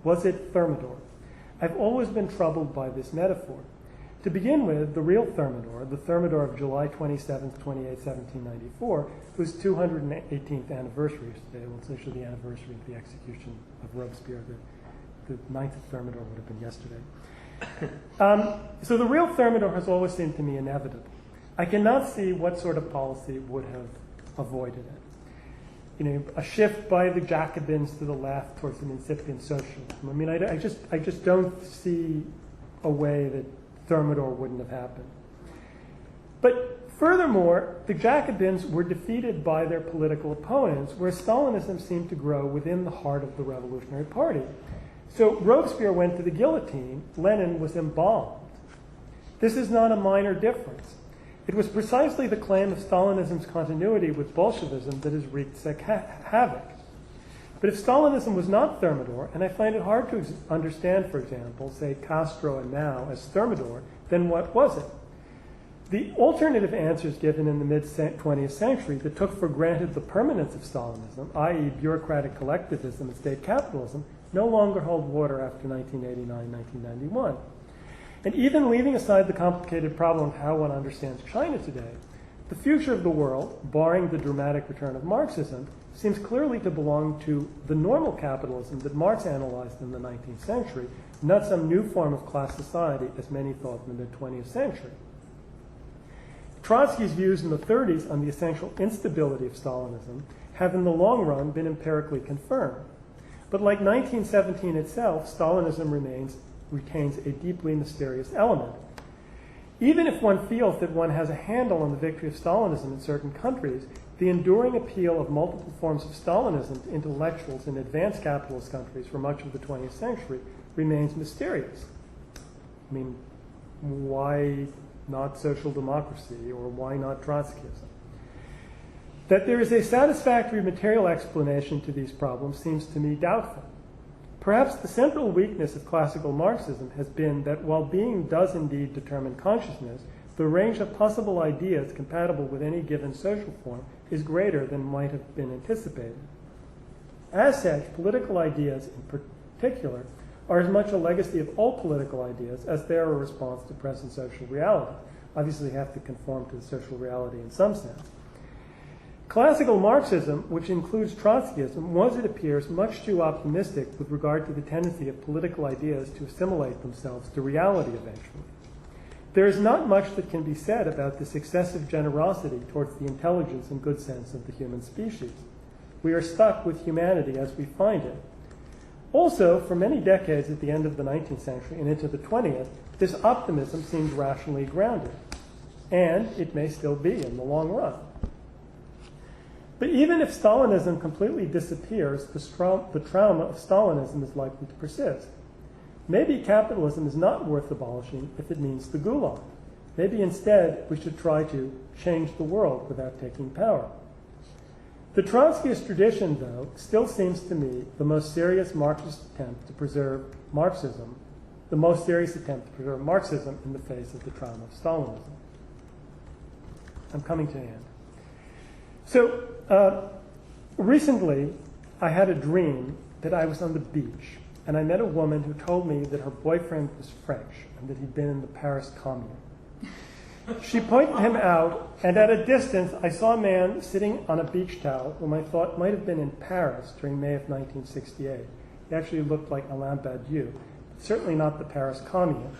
[SPEAKER 2] Was it Thermidor? I've always been troubled by this metaphor. To begin with, the real Thermidor, the Thermidor of July 27, 28, 1794, whose 218th anniversary is today, well, it's actually the anniversary of the execution of Robespierre. The 9th Thermidor would have been yesterday. So the real Thermidor has always seemed to me inevitable. I cannot see what sort of policy would have avoided it. You know, a shift by the Jacobins to the left towards an incipient socialism. I mean, I just don't see a way that Thermidor wouldn't have happened. But furthermore, the Jacobins were defeated by their political opponents, whereas Stalinism seemed to grow within the heart of the Revolutionary Party. So Robespierre went to the guillotine, Lenin was embalmed. This is not a minor difference. It was precisely the claim of Stalinism's continuity with Bolshevism that has wreaked such havoc. But if Stalinism was not Thermidor, and I find it hard to understand, for example, say Castro and Mao as Thermidor, then what was it? The alternative answers given in the mid-20th century that took for granted the permanence of Stalinism, i.e. bureaucratic collectivism and state capitalism, no longer hold water after 1989-1991. And even leaving aside the complicated problem of how one understands China today, the future of the world, barring the dramatic return of Marxism, seems clearly to belong to the normal capitalism that Marx analyzed in the 19th century, not some new form of class society, as many thought in the mid-20th century. Trotsky's views in the 30s on the essential instability of Stalinism have in the long run been empirically confirmed. But like 1917 itself, Stalinism retains a deeply mysterious element. Even if one feels that one has a handle on the victory of Stalinism in certain countries, the enduring appeal of multiple forms of Stalinism to intellectuals in advanced capitalist countries for much of the 20th century remains mysterious. I mean, why not social democracy, or why not Trotskyism? That there is a satisfactory material explanation to these problems seems to me doubtful. Perhaps the central weakness of classical Marxism has been that while being does indeed determine consciousness, the range of possible ideas compatible with any given social form is greater than might have been anticipated. As such, political ideas in particular are as much a legacy of all political ideas as they are a response to present social reality. Obviously, they have to conform to the social reality in some sense. Classical Marxism, which includes Trotskyism, was, it appears, much too optimistic with regard to the tendency of political ideas to assimilate themselves to reality eventually. There is not much that can be said about this excessive generosity towards the intelligence and good sense of the human species. We are stuck with humanity as we find it. Also, for many decades at the end of the 19th century and into the 20th, this optimism seemed rationally grounded. And it may still be in the long run. But even if Stalinism completely disappears, the trauma of Stalinism is likely to persist. Maybe capitalism is not worth abolishing if it means the gulag. Maybe instead we should try to change the world without taking power. The Trotskyist tradition, though, still seems to me the most serious Marxist attempt to preserve Marxism, the most serious attempt to preserve Marxism in the face of the trauma of Stalinism. I'm coming to an end. So, recently, I had a dream that I was on the beach, and I met a woman who told me that her boyfriend was French and that he'd been in the Paris Commune. She pointed him out, and at a distance, I saw a man sitting on a beach towel whom I thought might have been in Paris during May of 1968. He actually looked like Alain Badiou, certainly not the Paris Commune.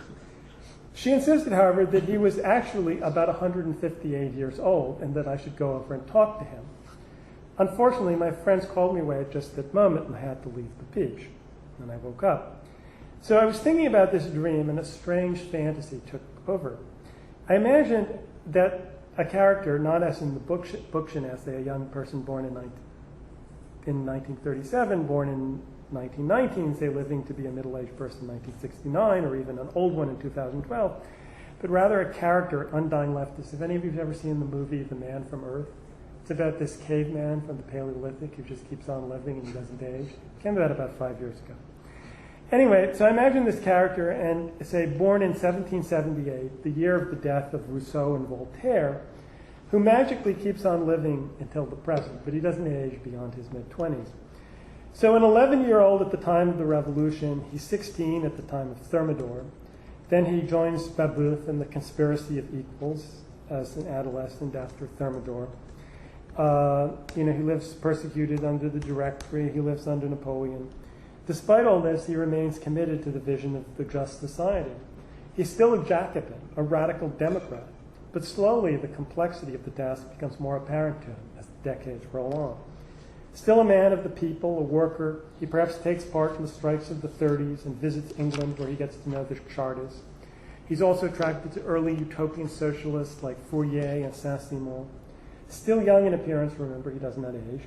[SPEAKER 2] She insisted, however, that he was actually about 158 years old and that I should go over and talk to him. Unfortunately, my friends called me away at just that moment and I had to leave the beach. And I woke up. So I was thinking about this dream and a strange fantasy took over. I imagined that a character, not as in the Bookchin essay, a young person born in 1937, born in 1919, say living to be a middle-aged person in 1969, or even an old one in 2012, but rather a character, undying leftist. If any of you have ever seen the movie The Man from Earth, it's about this caveman from the Paleolithic who just keeps on living and he doesn't age. It came out about 5 years ago. Anyway, so I imagine this character and say born in 1778, the year of the death of Rousseau and Voltaire, who magically keeps on living until the present, but he doesn't age beyond his mid-20s. So an 11-year-old at the time of the Revolution, he's 16 at the time of Thermidor. Then he joins Babeuf in the Conspiracy of Equals as an adolescent after Thermidor. He lives persecuted under the Directory. He lives under Napoleon. Despite all this, he remains committed to the vision of the just society. He's still a Jacobin, a radical Democrat, but slowly the complexity of the task becomes more apparent to him as the decades roll on. Still a man of the people, a worker, he perhaps takes part in the strikes of the 30s and visits England where he gets to know the Chartists. He's also attracted to early utopian socialists like Fourier and Saint-Simon. Still young in appearance, remember, he does not age.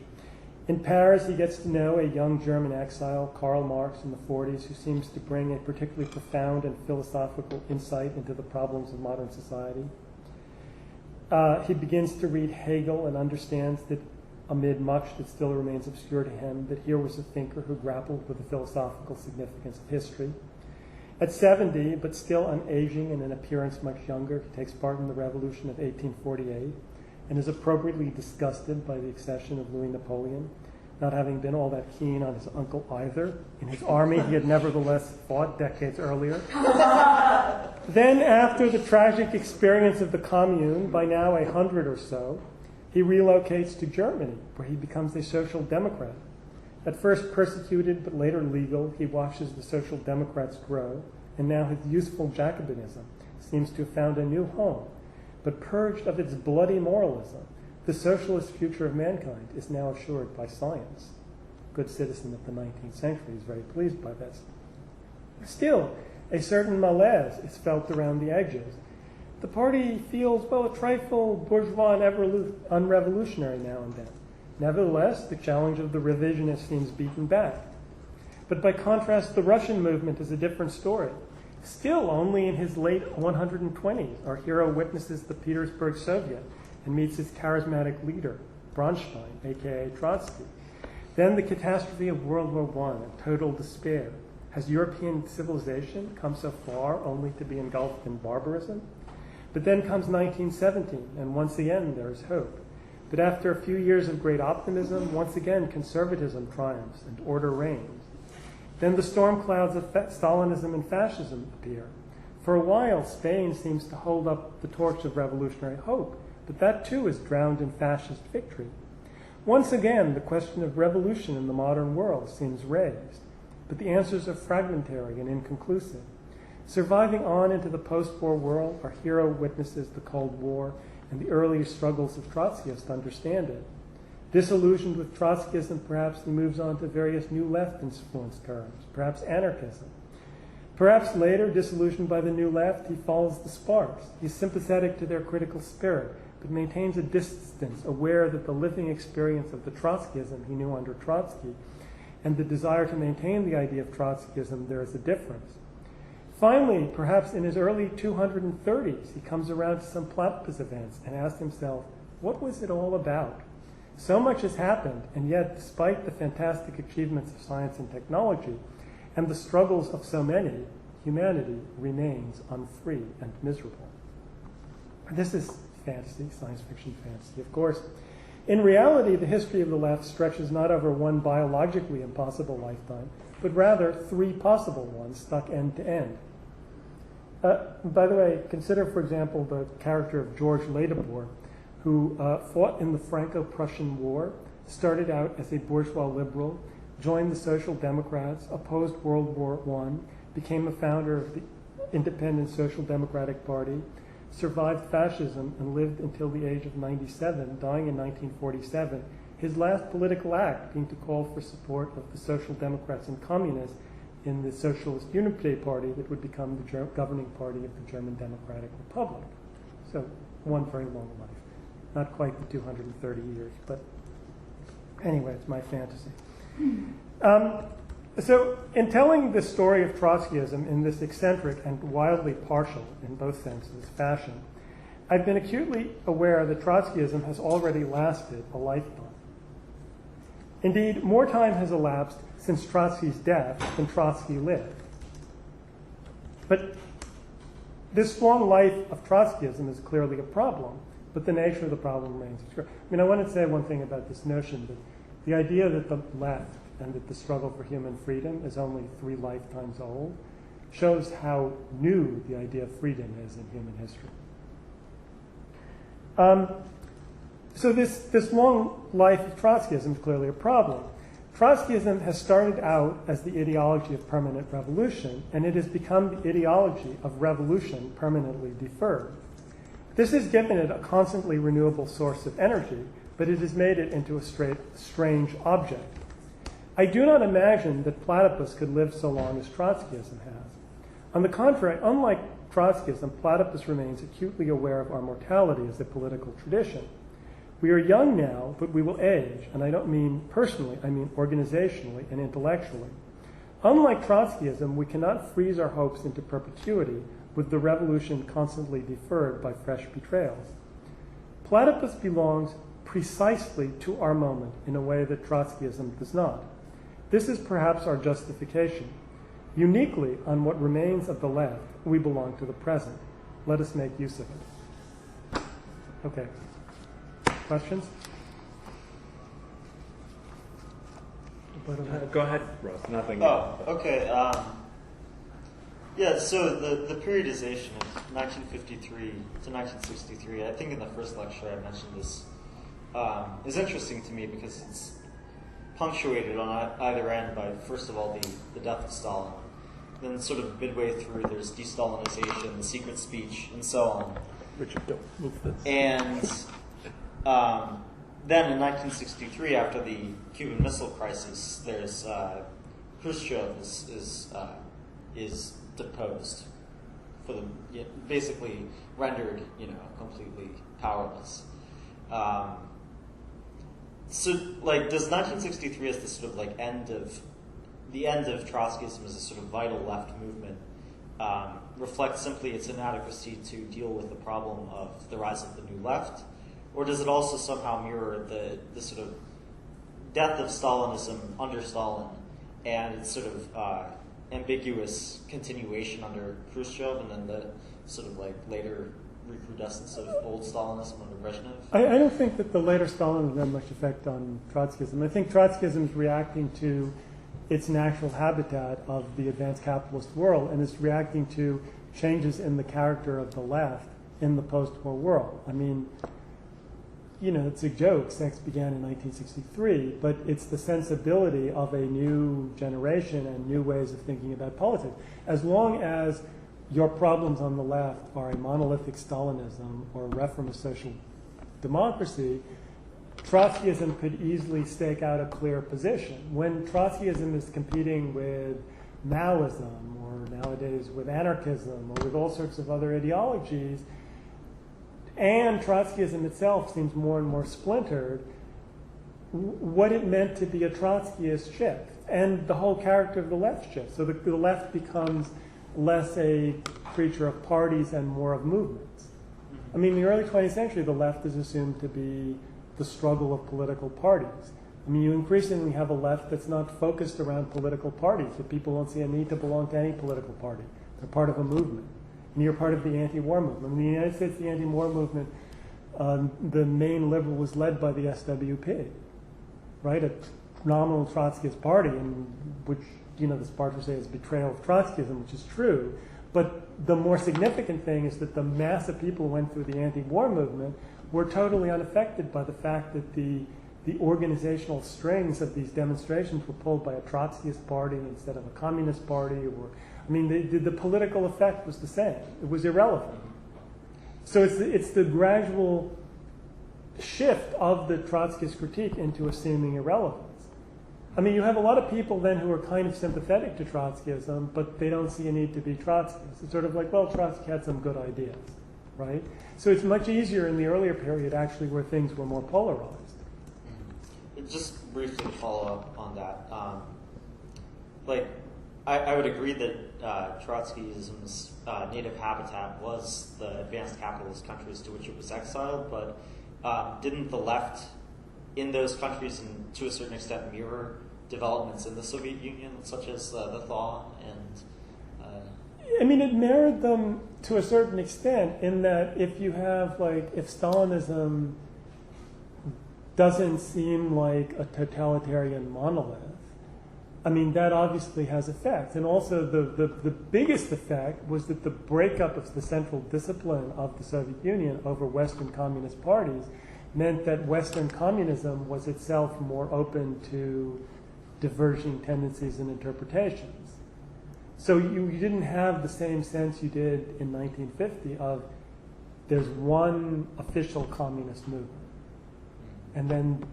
[SPEAKER 2] In Paris, he gets to know a young German exile, Karl Marx, in the 40s, who seems to bring a particularly profound and philosophical insight into the problems of modern society. He begins to read Hegel and understands that amid much that still remains obscure to him, that here was a thinker who grappled with the philosophical significance of history. At 70, but still unaging and in appearance much younger, he takes part in the Revolution of 1848 and is appropriately disgusted by the accession of Louis Napoleon, not having been all that keen on his uncle either. In his army, he had nevertheless fought decades earlier. Then, after the tragic experience of the Commune, by now 100 or so, he relocates to Germany, where he becomes a social democrat. At first persecuted, but later legal, he watches the social democrats grow, and now his youthful Jacobinism seems to have found a new home. But purged of its bloody moralism, the socialist future of mankind is now assured by science. A good citizen of the 19th century is very pleased by this. Still, a certain malaise is felt around the edges. The party feels, well, a trifle bourgeois and unrevolutionary now and then. Nevertheless, the challenge of the revisionist seems beaten back. But by contrast, the Russian movement is a different story. Still only in his late 120s, our hero witnesses the Petersburg Soviet and meets its charismatic leader, Bronstein, a.k.a. Trotsky. Then the catastrophe of World War I and total despair. Has European civilization come so far only to be engulfed in barbarism? But then comes 1917, and once again there is hope. But after a few years of great optimism, once again conservatism triumphs and order reigns. Then the storm clouds of Stalinism and fascism appear. For a while, Spain seems to hold up the torch of revolutionary hope, but that too is drowned in fascist victory. Once again, the question of revolution in the modern world seems raised, but the answers are fragmentary and inconclusive. Surviving on into the post-war world, our hero witnesses the Cold War and the earlier struggles of Trotskyists understand it. Disillusioned with Trotskyism, perhaps he moves on to various new left-influenced terms, perhaps anarchism. Perhaps later, disillusioned by the new left, he follows the Sparks. He's sympathetic to their critical spirit, but maintains a distance, aware that the living experience of the Trotskyism he knew under Trotsky and the desire to maintain the idea of Trotskyism, there is a difference. Finally, perhaps in his early 230s, he comes around to some Plattsburgh events and asks himself, what was it all about? So much has happened, and yet, despite the fantastic achievements of science and technology and the struggles of so many, humanity remains unfree and miserable. This is fantasy, science fiction fantasy, of course. In reality, the history of the left stretches not over one biologically impossible lifetime, but rather three possible ones stuck end to end. By the way, consider, for example, the character of George Ladebor, who fought in the Franco-Prussian War, started out as a bourgeois liberal, joined the Social Democrats, opposed World War I, became a founder of the Independent Social Democratic Party, survived fascism, and lived until the age of 97, dying in 1947, his last political act being to call for support of the Social Democrats and Communists in the Socialist Unity Party that would become the governing party of the German Democratic Republic. So, one very long life. Not quite the 230 years, but anyway, it's my fantasy. So in telling the story of Trotskyism in this eccentric and wildly partial, in both senses, fashion, I've been acutely aware that Trotskyism has already lasted a lifetime. Indeed, more time has elapsed since Trotsky's death than Trotsky lived. But this long life of Trotskyism is clearly a problem, but the nature of the problem remains obscure. I mean, I want to say one thing about this notion that the idea that the left and that the struggle for human freedom is only 3 lifetimes old shows how new the idea of freedom is in human history. So this long life of Trotskyism is clearly a problem. Trotskyism has started out as the ideology of permanent revolution, and it has become the ideology of revolution permanently deferred. This has given it a constantly renewable source of energy, but it has made it into a strange object. I do not imagine that Platypus could live so long as Trotskyism has. On the contrary, unlike Trotskyism, Platypus remains acutely aware of our mortality as a political tradition. We are young now, but we will age, and I don't mean personally, I mean organizationally and intellectually. Unlike Trotskyism, we cannot freeze our hopes into perpetuity with the revolution constantly deferred by fresh betrayals. Platypus belongs precisely to our moment in a way that Trotskyism does not. This is perhaps our justification. Uniquely, on what remains of the left, we belong to the present. Let us make use of it. Okay. Questions?
[SPEAKER 1] Go ahead, Russ. Nothing.
[SPEAKER 3] Oh, okay. Yeah, so the periodization of 1953 to 1963, I think in the first lecture I mentioned this, is interesting to me because it's punctuated on either end by, first of all, the death of Stalin. Then sort of midway through, there's de-Stalinization, the secret speech, and so on.
[SPEAKER 2] Richard, don't move this.
[SPEAKER 3] And then in 1963, after the Cuban Missile Crisis, there's Khrushchev is deposed, basically rendered, completely powerless. So, does 1963 as the sort of end of Trotskyism as a sort of vital left movement reflect simply its inadequacy to deal with the problem of the rise of the new left? Or does it also somehow mirror the sort of death of Stalinism under Stalin and its sort of ambiguous continuation under Khrushchev and then the sort of later recrudescence of old Stalinism under Brezhnev?
[SPEAKER 2] I don't think that the later Stalinism had much effect on Trotskyism. I think Trotskyism is reacting to its natural habitat of the advanced capitalist world, and it's reacting to changes in the character of the left in the post-war world. I mean, it's a joke. Sex began in 1963, but it's the sensibility of a new generation and new ways of thinking about politics. As long as your problems on the left are a monolithic Stalinism or a reformist social democracy, Trotskyism could easily stake out a clear position. When Trotskyism is competing with Maoism or nowadays with anarchism or with all sorts of other ideologies, and Trotskyism itself seems more and more splintered, what it meant to be a Trotskyist shift, and the whole character of the left shifts. So the left becomes less a creature of parties and more of movements. I mean, in the early 20th century, the left is assumed to be the struggle of political parties. I mean, you increasingly have a left that's not focused around political parties, that people don't see a need to belong to any political party. They're part of a movement. And you're part of the anti-war movement. In the United States, the anti-war movement, the main liberal was led by the SWP, right? A nominal Trotskyist party, in which, the Spartacist say is betrayal of Trotskyism, which is true. But the more significant thing is that the mass of people who went through the anti-war movement were totally unaffected by the fact that the organizational strings of these demonstrations were pulled by a Trotskyist party instead of a communist party. The political effect was the same. It was irrelevant. So it's the gradual shift of the Trotskyist critique into a seeming irrelevance. I mean, you have a lot of people then who are kind of sympathetic to Trotskyism, but they don't see a need to be Trotskyists. It's sort of like, well, Trotsky had some good ideas, right? So it's much easier in the earlier period, actually, where things were more polarized.
[SPEAKER 3] Just briefly to follow up on that, I would agree that Trotskyism's native habitat was the advanced capitalist countries to which it was exiled, but didn't the left in those countries and to a certain extent mirror developments in the Soviet Union, such as the thaw and...
[SPEAKER 2] I mean, it mirrored them to a certain extent in that if you have, like, if Stalinism doesn't seem like a totalitarian monolith, I mean, that obviously has effects. And also the biggest effect was that the breakup of the central discipline of the Soviet Union over Western communist parties meant that Western communism was itself more open to diverging tendencies and interpretations. So you didn't have the same sense you did in 1950 of there's one official communist movement. And then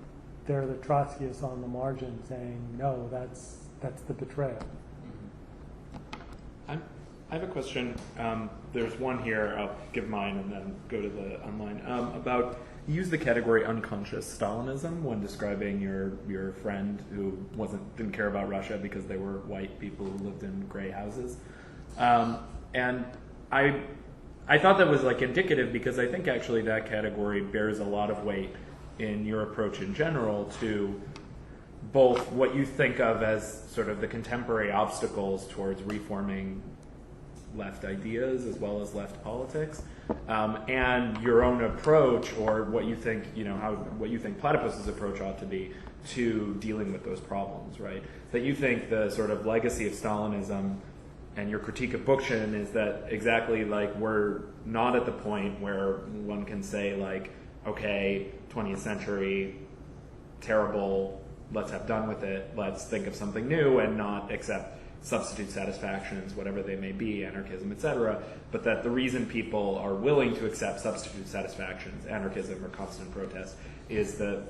[SPEAKER 2] there are the Trotskyists on the margin saying, no, that's the betrayal.
[SPEAKER 1] I have a question. There's one here. I'll give mine and then go to the online. About, you use the category unconscious Stalinism when describing your friend who didn't care about Russia because they were white people who lived in gray houses. And I thought that was like indicative because I think actually that category bears a lot of weight in your approach in general to both what you think of as sort of the contemporary obstacles towards reforming left ideas as well as left politics, and your own approach, or what you think, what you think Platypus's approach ought to be to dealing with those problems, right? That you think the sort of legacy of Stalinism and your critique of Bookchin is that exactly like we're not at the point where one can say like, okay, 20th century, terrible, let's have done with it, let's think of something new and not accept substitute satisfactions, whatever they may be, anarchism, etc., but that the reason people are willing to accept substitute satisfactions, anarchism or constant protest, is the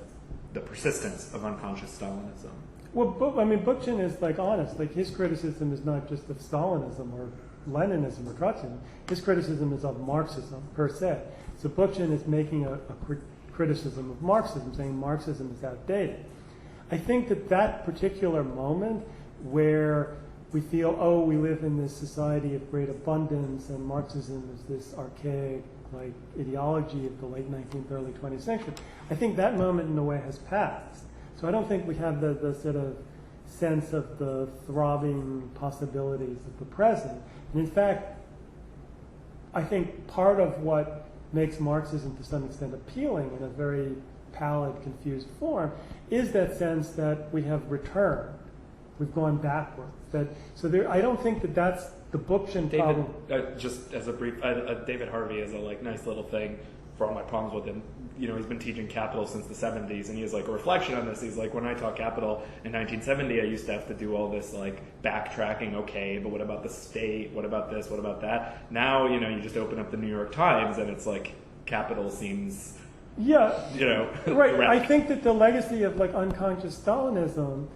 [SPEAKER 1] persistence of unconscious Stalinism.
[SPEAKER 2] Well, Bookchin is like honest. Like his criticism is not just of Stalinism or Leninism or Trotskyism. His criticism is of Marxism per se. So Bookchin is making a criticism of Marxism, saying Marxism is outdated. I think that particular moment where we feel, oh, we live in this society of great abundance, and Marxism is this archaic, like, ideology of the late 19th, early 20th century. I think that moment, in a way, has passed. So I don't think we have the sort of sense of the throbbing possibilities of the present. And in fact, I think part of what makes Marxism to some extent appealing in a very pallid, confused form is that sense that we have returned. We've gone backward. I don't think that's the Bookchin problem.
[SPEAKER 1] Just as a brief, David Harvey is a like nice little thing for all my problems with him. He's been teaching Capital since the 70s, and he has like a reflection on this. He's like, when I taught Capital in 1970, I used to have to do all this like backtracking. Okay, but what about the state? What about this? What about that? Now, you just open up the New York Times, and it's like Capital seems,
[SPEAKER 2] right. I think that the legacy of like unconscious Stalinism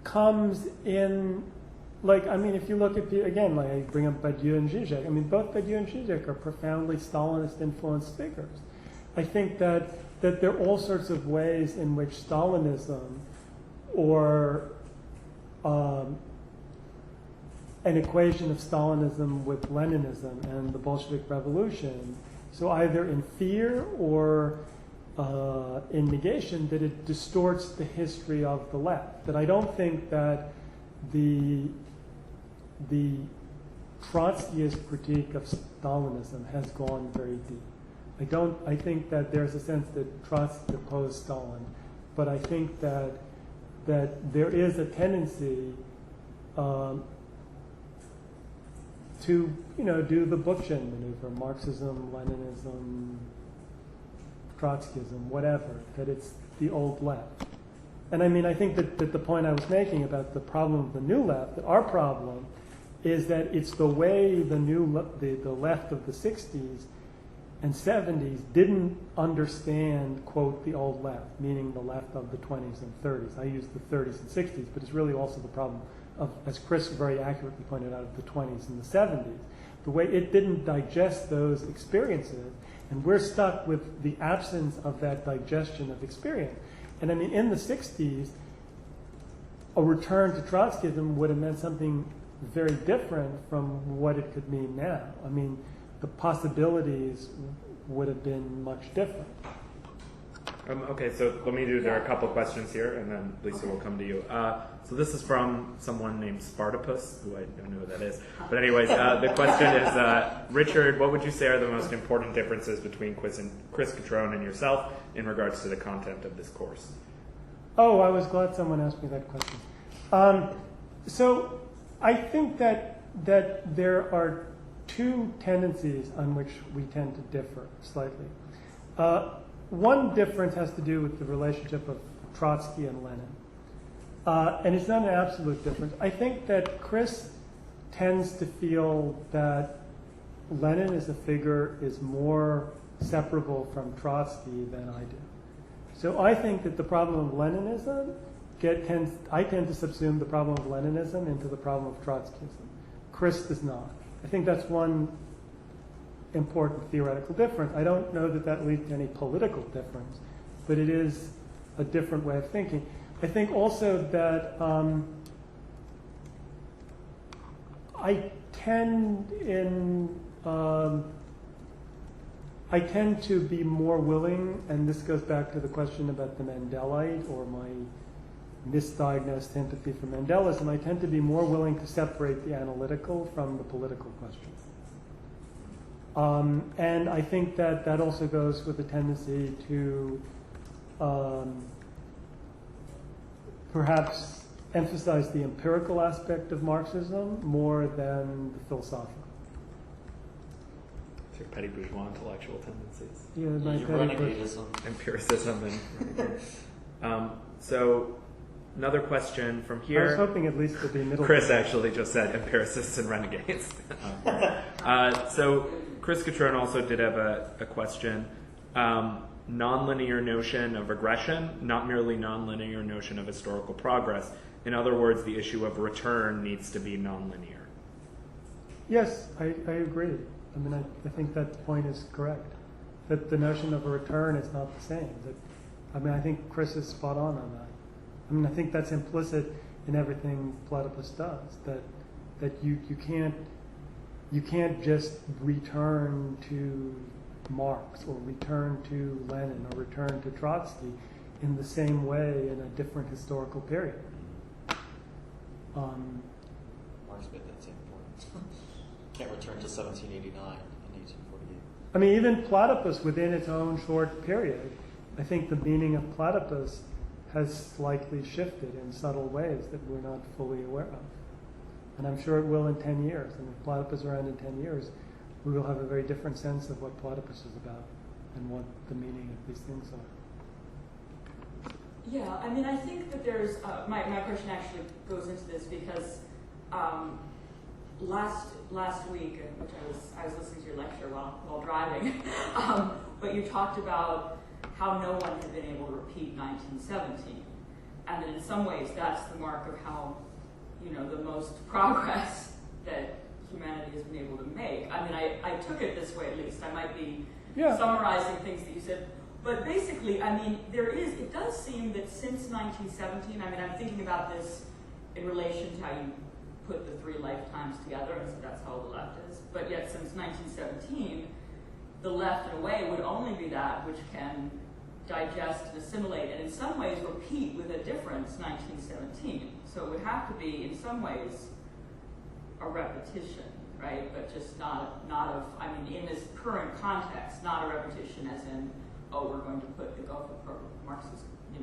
[SPEAKER 2] comes in, if you look at again, I bring up Badiou and Zizek. Both Badiou and Zizek are profoundly Stalinist-influenced figures. I think that there are all sorts of ways in which Stalinism or an equation of Stalinism with Leninism and the Bolshevik Revolution, so either in fear or in negation, that it distorts the history of the left. That I don't think that the Trotskyist critique of Stalinism has gone very deep. I think that there's a sense that Trotsky opposed Stalin, but I think that there is a tendency to do the Bookchin maneuver, Marxism, Leninism, Trotskyism, whatever, that it's the old left. And I think that the point I was making about the problem of the new left, that our problem is that it's the way the left of the 60s and 70s didn't understand, quote, the old left, meaning the left of the 20s and 30s. I use the 30s and 60s, but it's really also the problem of, as Chris very accurately pointed out, of the 20s and the 70s. The way it didn't digest those experiences, and we're stuck with the absence of that digestion of experience. And in the 60s, a return to Trotskyism would have meant something very different from what it could mean now. The possibilities would have been much different.
[SPEAKER 1] Okay, so let me do, there are a couple questions here, and then Lisa will come to you. So this is from someone named Spartacist, who I don't know who that is. But anyways, the question is, Richard, what would you say are the most important differences between Chris Catrone and yourself in regards to the content of this course?
[SPEAKER 2] Oh, I was glad someone asked me that question. So I think that there are two tendencies on which we tend to differ slightly. One difference has to do with the relationship of Trotsky and Lenin. And it's not an absolute difference. I think that Chris tends to feel that Lenin as a figure is more separable from Trotsky than I do. So I think that the problem of Leninism, I tend to subsume the problem of Leninism into the problem of Trotskyism. Chris does not. I think that's one important theoretical difference. I don't know that that leads to any political difference, but it is a different way of thinking. I think also that I tend to be more willing, and this goes back to the question about the Mendelite or my misdiagnosed sympathy for Mendelism, I tend to be more willing to separate the analytical from the political question. And I think that that also goes with a tendency to perhaps emphasize the empirical aspect of Marxism more than the philosophical.
[SPEAKER 1] It's your petty bourgeois intellectual tendencies.
[SPEAKER 2] Yeah, my
[SPEAKER 3] renegadism.
[SPEAKER 1] Empiricism. So another question from here.
[SPEAKER 2] I was hoping at least to be middle.
[SPEAKER 1] Chris actually just said empiricists and renegades. So Chris Catrone also did have a question. Nonlinear notion of regression, not merely nonlinear notion of historical progress. In other words, the issue of return needs to be nonlinear.
[SPEAKER 2] Yes, I agree. I mean, I think that point is correct. That the notion of a return is not the same. I think Chris is spot on that. I mean, I think that's implicit in everything Platypus does. That you can't just return to Marx or return to Lenin or return to Trotsky in the same way in a different historical period.
[SPEAKER 3] Marx made that same point. Can't return to 1789 and 1848.
[SPEAKER 2] I mean, even Platypus within its own short period, I think the meaning of Platypus has slightly shifted in subtle ways that we're not fully aware of. And I'm sure it will in 10 years. And if Platypus is around in 10 years, we will have a very different sense of what Platypus is about and what the meaning of these things are.
[SPEAKER 4] Yeah, I mean, I think that there's, my question actually goes into this because last week, which I was listening to your lecture while driving, but you talked about how no one had been able to repeat 1917. And that in some ways that's the mark of how, the most progress that humanity has been able to make. I mean, I took it this way at least. I might be summarizing things that you said. But basically, I mean, it does seem that since 1917, I mean, I'm thinking about this in relation to how you put the three lifetimes together, and so that's how the left is. But yet since 1917, the left in a way would only be that which can digest and assimilate, and in some ways repeat with a difference 1917. So it would have to be, in some ways, a repetition, right? But just not of, I mean, in this current context, not a repetition as in, we're going to put the Gopher program, Marxist, the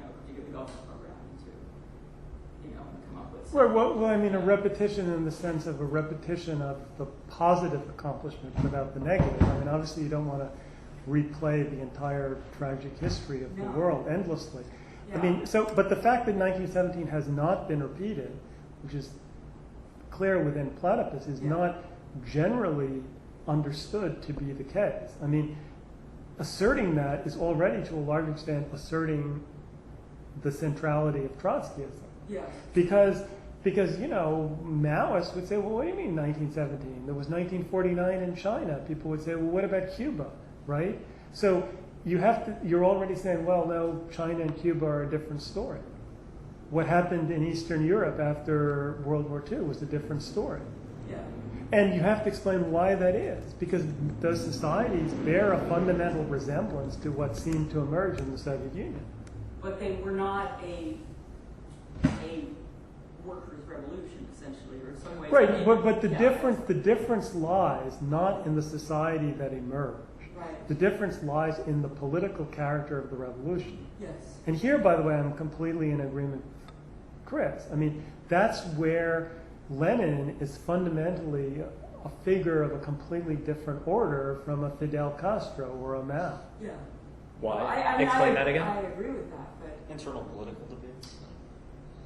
[SPEAKER 4] Gopher program into, and come up with.
[SPEAKER 2] Well, I mean, a repetition in the sense of a repetition of the positive accomplishment without the negative. I mean, obviously, you don't want to replay the entire tragic history of the world endlessly. Yeah. I mean, but the fact that 1917 has not been repeated, which is clear within Platypus, is not generally understood to be the case. I mean, asserting that is already, to a large extent, asserting the centrality of Trotskyism.
[SPEAKER 4] Yeah.
[SPEAKER 2] Because Maoists would say, well, what do you mean 1917? There was 1949 in China. People would say, well, what about Cuba, right? So you're already saying, well, no, China and Cuba are a different story. What happened in Eastern Europe after World War II was a different story.
[SPEAKER 4] Yeah.
[SPEAKER 2] And you have to explain why that is, because those societies bear a fundamental resemblance to what seemed to emerge in the Soviet Union.
[SPEAKER 4] But they were not a workers' revolution, essentially, or in some ways.
[SPEAKER 2] Right, but the difference lies not in the society that emerged.
[SPEAKER 4] Right.
[SPEAKER 2] The difference lies in the political character of the revolution.
[SPEAKER 4] Yes.
[SPEAKER 2] And here, by the way, I'm completely in agreement with Chris. I mean, that's where Lenin is fundamentally a figure of a completely different order from a Fidel Castro or a Mao.
[SPEAKER 4] Yeah.
[SPEAKER 1] Why?
[SPEAKER 4] Well, I
[SPEAKER 1] Explain that again.
[SPEAKER 4] I agree with that, but
[SPEAKER 3] Internal political debates.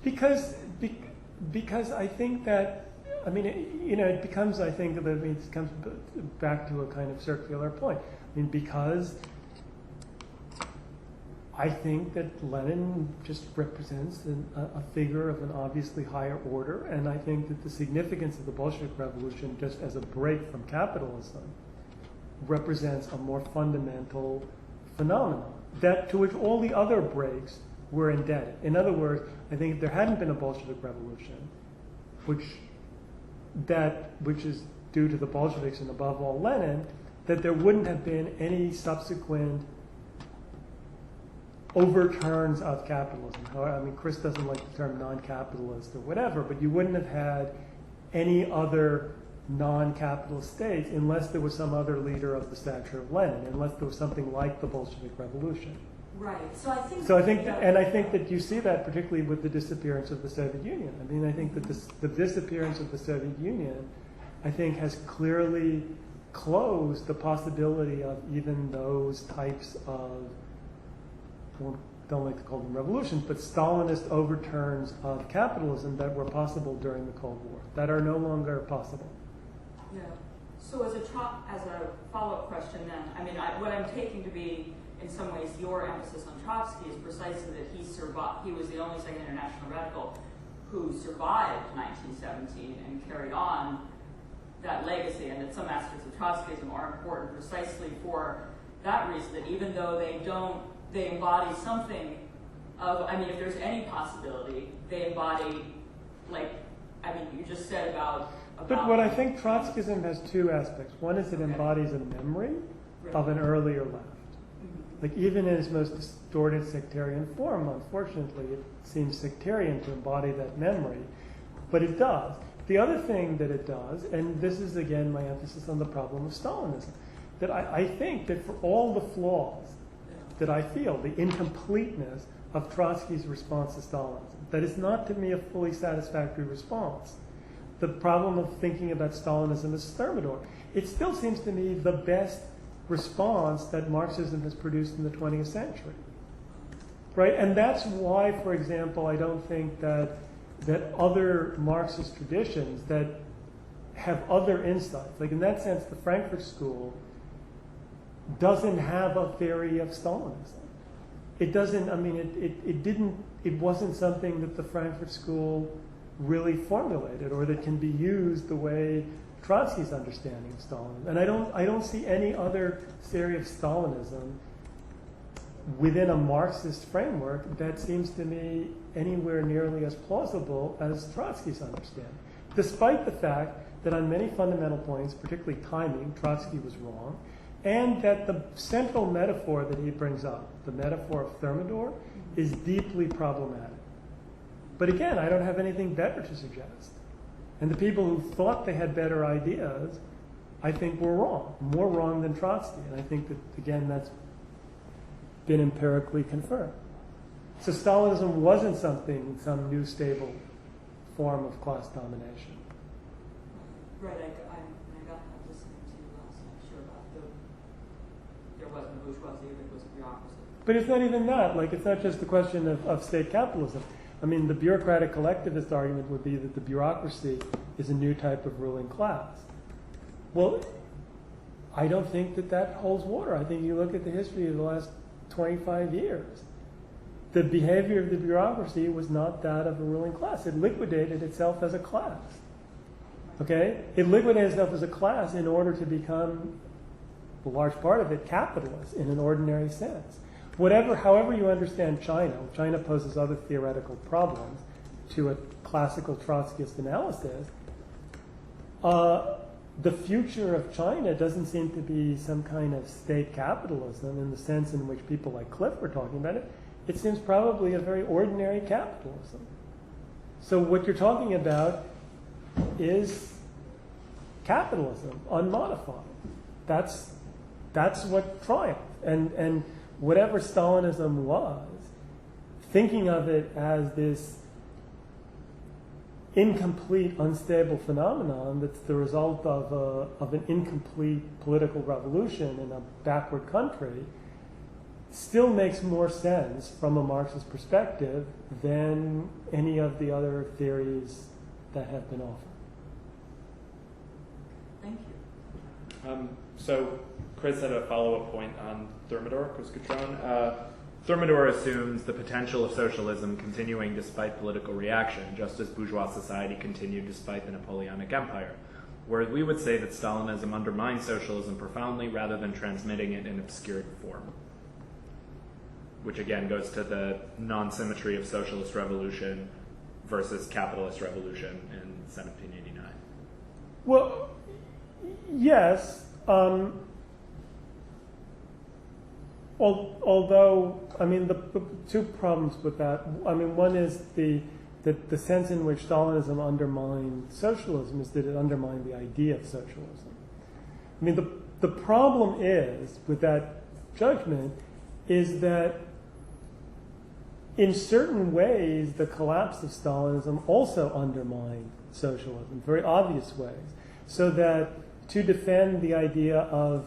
[SPEAKER 2] Because I think that, I mean, it becomes, I think, it comes back to a kind of circular point. I mean, because I think that Lenin just represents a figure of an obviously higher order, and I think that the significance of the Bolshevik Revolution, just as a break from capitalism, represents a more fundamental phenomenon to which all the other breaks were indebted. In other words, I think if there hadn't been a Bolshevik Revolution, which is due to the Bolsheviks and above all Lenin, that there wouldn't have been any subsequent overturns of capitalism. I mean, Chris doesn't like the term non-capitalist or whatever, but you wouldn't have had any other non-capitalist states unless there was some other leader of the stature of Lenin, unless there was something like the Bolshevik Revolution.
[SPEAKER 4] right. So I think.
[SPEAKER 2] I think that you see that particularly with the disappearance of the Soviet Union. I mean, I think that the disappearance of the Soviet Union, I think, has clearly closed the possibility of even those types of, don't like to call them revolutions, but Stalinist overturns of capitalism that were possible during the Cold War, that are no longer possible.
[SPEAKER 4] Yeah. So as a follow-up question then, I mean, what I'm taking to be, in some ways, your emphasis on Trotsky is precisely that he survived. He was the only Second International Radical who survived 1917 and carried on that legacy, and that some aspects of Trotskyism are important precisely for that reason, that even though they embody something of, I mean, if there's any possibility, they embody, you just said about
[SPEAKER 2] But what I think Trotskyism has two aspects. One is it embodies a memory of an earlier left. Like, even in its most distorted sectarian form, unfortunately, it seems sectarian to embody that memory, but it does. The other thing that it does, and this is again my emphasis on the problem of Stalinism, that I think that for all the flaws that I feel, the incompleteness of Trotsky's response to Stalinism, that is not to me a fully satisfactory response. The problem of thinking about Stalinism as thermidor, it still seems to me the best response that Marxism has produced in the 20th century. Right? And that's why, for example, I don't think that other Marxist traditions that have other insights, like in that sense, the Frankfurt School doesn't have a theory of Stalinism. It doesn't, I mean, it wasn't something that the Frankfurt School really formulated or that can be used the way Trotsky's understanding of Stalinism. And I don't see any other theory of Stalinism within a Marxist framework that seems to me anywhere nearly as plausible as Trotsky's understanding. Despite the fact that on many fundamental points, particularly timing, Trotsky was wrong, and that the central metaphor that he brings up, the metaphor of thermidor, is deeply problematic. But again, I don't have anything better to suggest. And the people who thought they had better ideas, I think were wrong, more wrong than Trotsky. And I think that, again, that's been empirically confirmed. So Stalinism wasn't some new stable form of class domination.
[SPEAKER 4] Right, I got that listening to you last lecture about there wasn't a bourgeoisie, there was a bureaucracy.
[SPEAKER 2] But it's not even that. Like, it's not just the question of state capitalism. I mean, the bureaucratic collectivist argument would be that the bureaucracy is a new type of ruling class. Well, I don't think that holds water. I think you look at the history of the last 25 years. The behavior of the bureaucracy was not that of a ruling class. It liquidated itself as a class. Okay? It liquidated itself as a class in order to become, a large part of it, capitalist in an ordinary sense. However you understand China poses other theoretical problems to a classical Trotskyist analysis. the future of China doesn't seem to be some kind of state capitalism in the sense in which people like Cliff were talking about it. It seems probably a very ordinary capitalism. So what you're talking about is capitalism, unmodified. That's what triumphed. And whatever Stalinism was, thinking of it as this incomplete, unstable phenomenon that's the result of an incomplete political revolution in a backward country still makes more sense from a Marxist perspective than any of the other theories that have been offered.
[SPEAKER 4] Thank you.
[SPEAKER 1] So Chris had a follow-up point on Thermidor, Chris Gutron. Thermidor assumes the potential of socialism continuing despite political reaction, just as bourgeois society continued despite the Napoleonic Empire. Whereas we would say that Stalinism undermined socialism profoundly rather than transmitting it in obscured form. Which again goes to the non-symmetry of socialist revolution versus capitalist revolution in 1789.
[SPEAKER 2] Well, yes. Although, I mean, the two problems with that. I mean, one is the sense in which Stalinism undermined socialism is that it undermined the idea of socialism. I mean, the problem is with that judgment is that in certain ways the collapse of Stalinism also undermined socialism, very obvious ways, so that to defend the idea of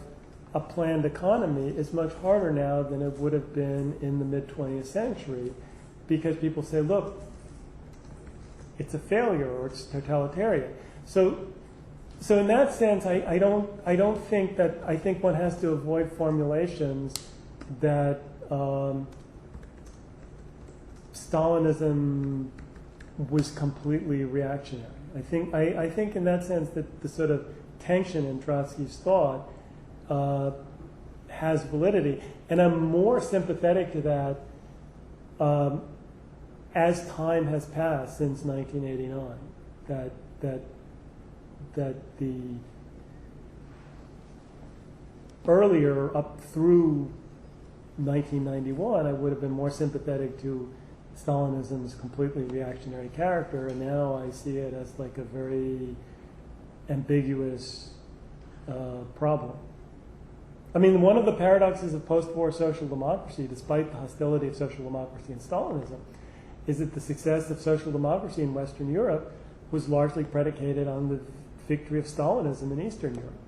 [SPEAKER 2] a planned economy is much harder now than it would have been in the mid-20th century, because people say, look, it's a failure or it's totalitarian. So in that sense, I think one has to avoid formulations that Stalinism was completely reactionary. I think in that sense that the sort of tension in Trotsky's thought has validity, and I'm more sympathetic to that as time has passed since 1989. That the earlier up through 1991, I would have been more sympathetic to Stalinism's completely reactionary character, and now I see it as like a very ambiguous problem. I mean, one of the paradoxes of post-war social democracy, despite the hostility of social democracy and Stalinism, is that the success of social democracy in Western Europe was largely predicated on the victory of Stalinism in Eastern Europe.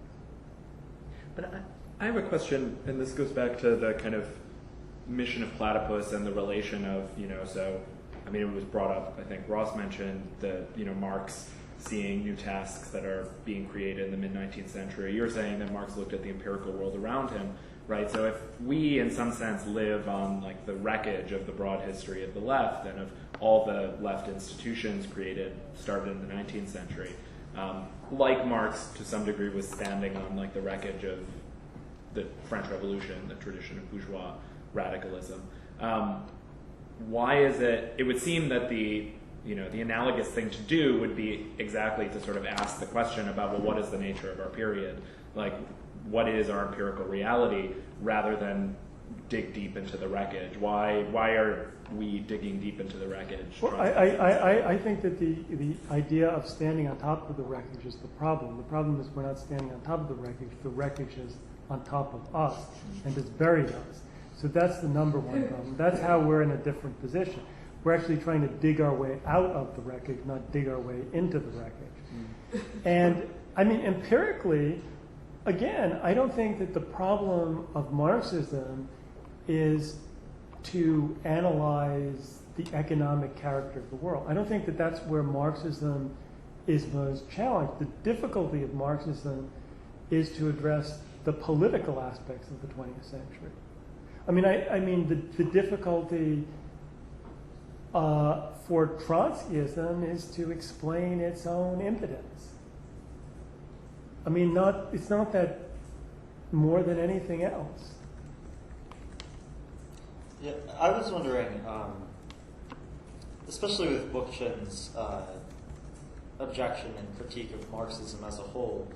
[SPEAKER 1] But I have a question, and this goes back to the kind of mission of Platypus and the relation of, so, I mean, it was brought up, I think Ross mentioned that, Marx seeing new tasks that are being created in the mid-19th century. You're saying that Marx looked at the empirical world around him, right? So if we, in some sense, live on like the wreckage of the broad history of the left and of all the left institutions started in the 19th century, like Marx, to some degree, was standing on like the wreckage of the French Revolution, the tradition of bourgeois radicalism. Why is it? It would seem that the analogous thing to do would be exactly to sort of ask the question about, well, what is the nature of our period? Like, what is our empirical reality, rather than dig deep into the wreckage? Why are we digging deep into the wreckage?
[SPEAKER 2] Well, I think that the idea of standing on top of the wreckage is the problem. The problem is we're not standing on top of the wreckage. The wreckage is on top of us and has buried us. So that's the number one problem. That's how we're in a different position. We're actually trying to dig our way out of the wreckage, not dig our way into the wreckage. And, I mean, empirically, again, I don't think that the problem of Marxism is to analyze the economic character of the world. I don't think that that's where Marxism is most challenged. The difficulty of Marxism is to address the political aspects of the 20th century. I mean, the difficulty for Trotskyism is to explain its own impotence. I mean, it's not that more than anything else.
[SPEAKER 3] Yeah, I was wondering, especially with Bookchin's objection and critique of Marxism as a whole,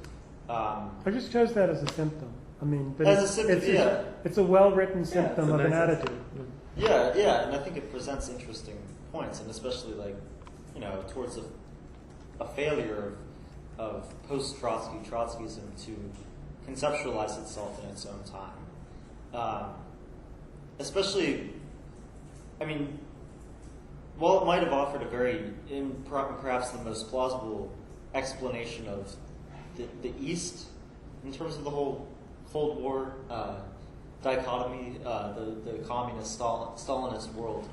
[SPEAKER 3] Um,
[SPEAKER 2] I just chose that as a symptom. I mean, but
[SPEAKER 3] As a symptom,
[SPEAKER 2] it's a well-written symptom
[SPEAKER 1] it's a
[SPEAKER 2] of an
[SPEAKER 1] nice
[SPEAKER 2] attitude.
[SPEAKER 3] yeah, and I think it presents interesting points, and especially towards a failure of post-Trotsky Trotskyism to conceptualize itself in its own time. Especially, I mean, while it might have offered a perhaps the most plausible explanation of the East in terms of the whole Cold War dichotomy, the communist Stalinist world.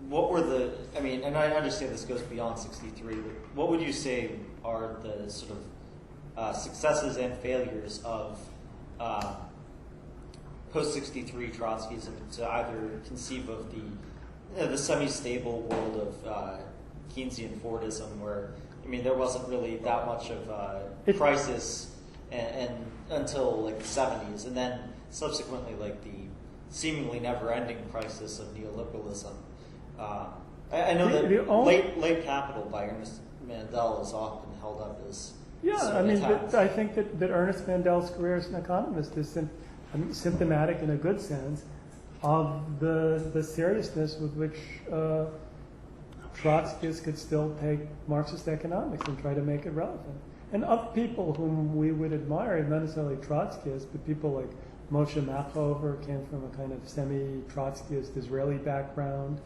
[SPEAKER 3] What were and I understand this goes beyond 63, but what would you say are the sort of successes and failures of post-63 Trotskyism to either conceive of the semi-stable world of Keynesian Fordism, where there wasn't really that much of a crisis and until the 70s, and then subsequently the seemingly never-ending crisis of neoliberalism. I know that late Capital by Ernest Mandel is often held up as
[SPEAKER 2] I think that Ernest Mandel's career as an economist is symptomatic in a good sense of the seriousness with which Trotskyists could still take Marxist economics and try to make it relevant. And of people whom we would admire, not necessarily Trotskyists, but people like Moshe Machover came from a kind of semi-Trotskyist Israeli background.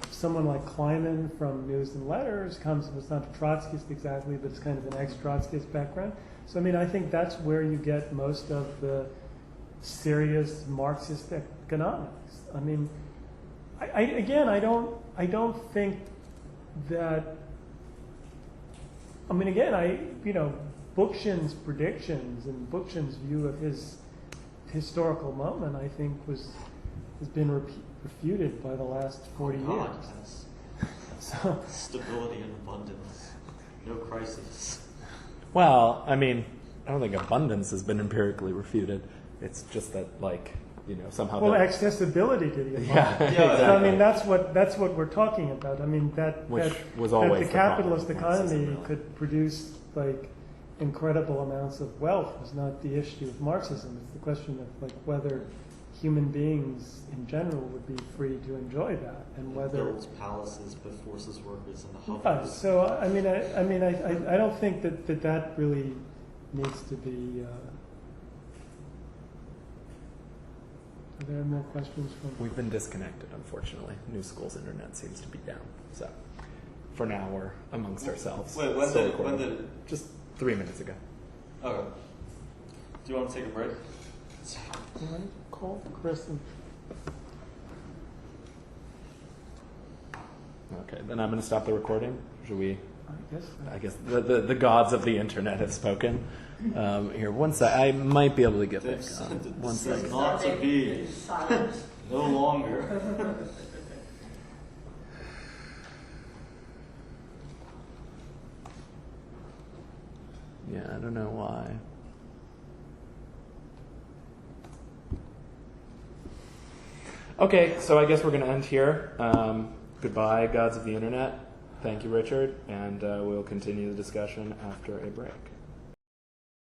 [SPEAKER 2] Someone like Kleiman from News and Letters it's not a Trotskyist exactly, but it's kind of an ex-Trotskyist background. So I think that's where you get most of the serious Marxist economics. I don't think that. Bookchin's predictions and Bookchin's view of his historical moment, I think, has been refuted by the last 40 years. So
[SPEAKER 3] stability and abundance, no crisis.
[SPEAKER 1] Well, I don't think abundance has been empirically refuted. It's just that, somehow.
[SPEAKER 2] Well, accessibility to the abundance.
[SPEAKER 1] Yeah,
[SPEAKER 2] exactly. So, that's what we're talking about.
[SPEAKER 1] Which was always
[SPEAKER 2] that the capitalist economy
[SPEAKER 1] really
[SPEAKER 2] could produce incredible amounts of wealth was not the issue of Marxism. It's the question of whether human beings in general would be free to enjoy that, and whether
[SPEAKER 3] builds palaces but forces workers into hovers.
[SPEAKER 2] Right. So I don't think that really needs to be. Are there more questions from?
[SPEAKER 1] We've been disconnected, unfortunately. New School's internet seems to be down. So, for now, we're amongst ourselves.
[SPEAKER 3] Wait, when did?
[SPEAKER 1] Just 3 minutes ago.
[SPEAKER 3] Okay. Do you want to take a break?
[SPEAKER 2] Do you want to call Chris?
[SPEAKER 1] Okay, then I'm going to stop the recording. Should we?
[SPEAKER 2] I
[SPEAKER 1] guess the gods of the internet have spoken. Here, one sec. I might be able to get back on. One second.
[SPEAKER 3] Not to be. No longer.
[SPEAKER 1] Yeah, I don't know why. Okay, so I guess we're going to end here. Goodbye, gods of the internet. Thank you, Richard, and we'll continue the discussion after a break.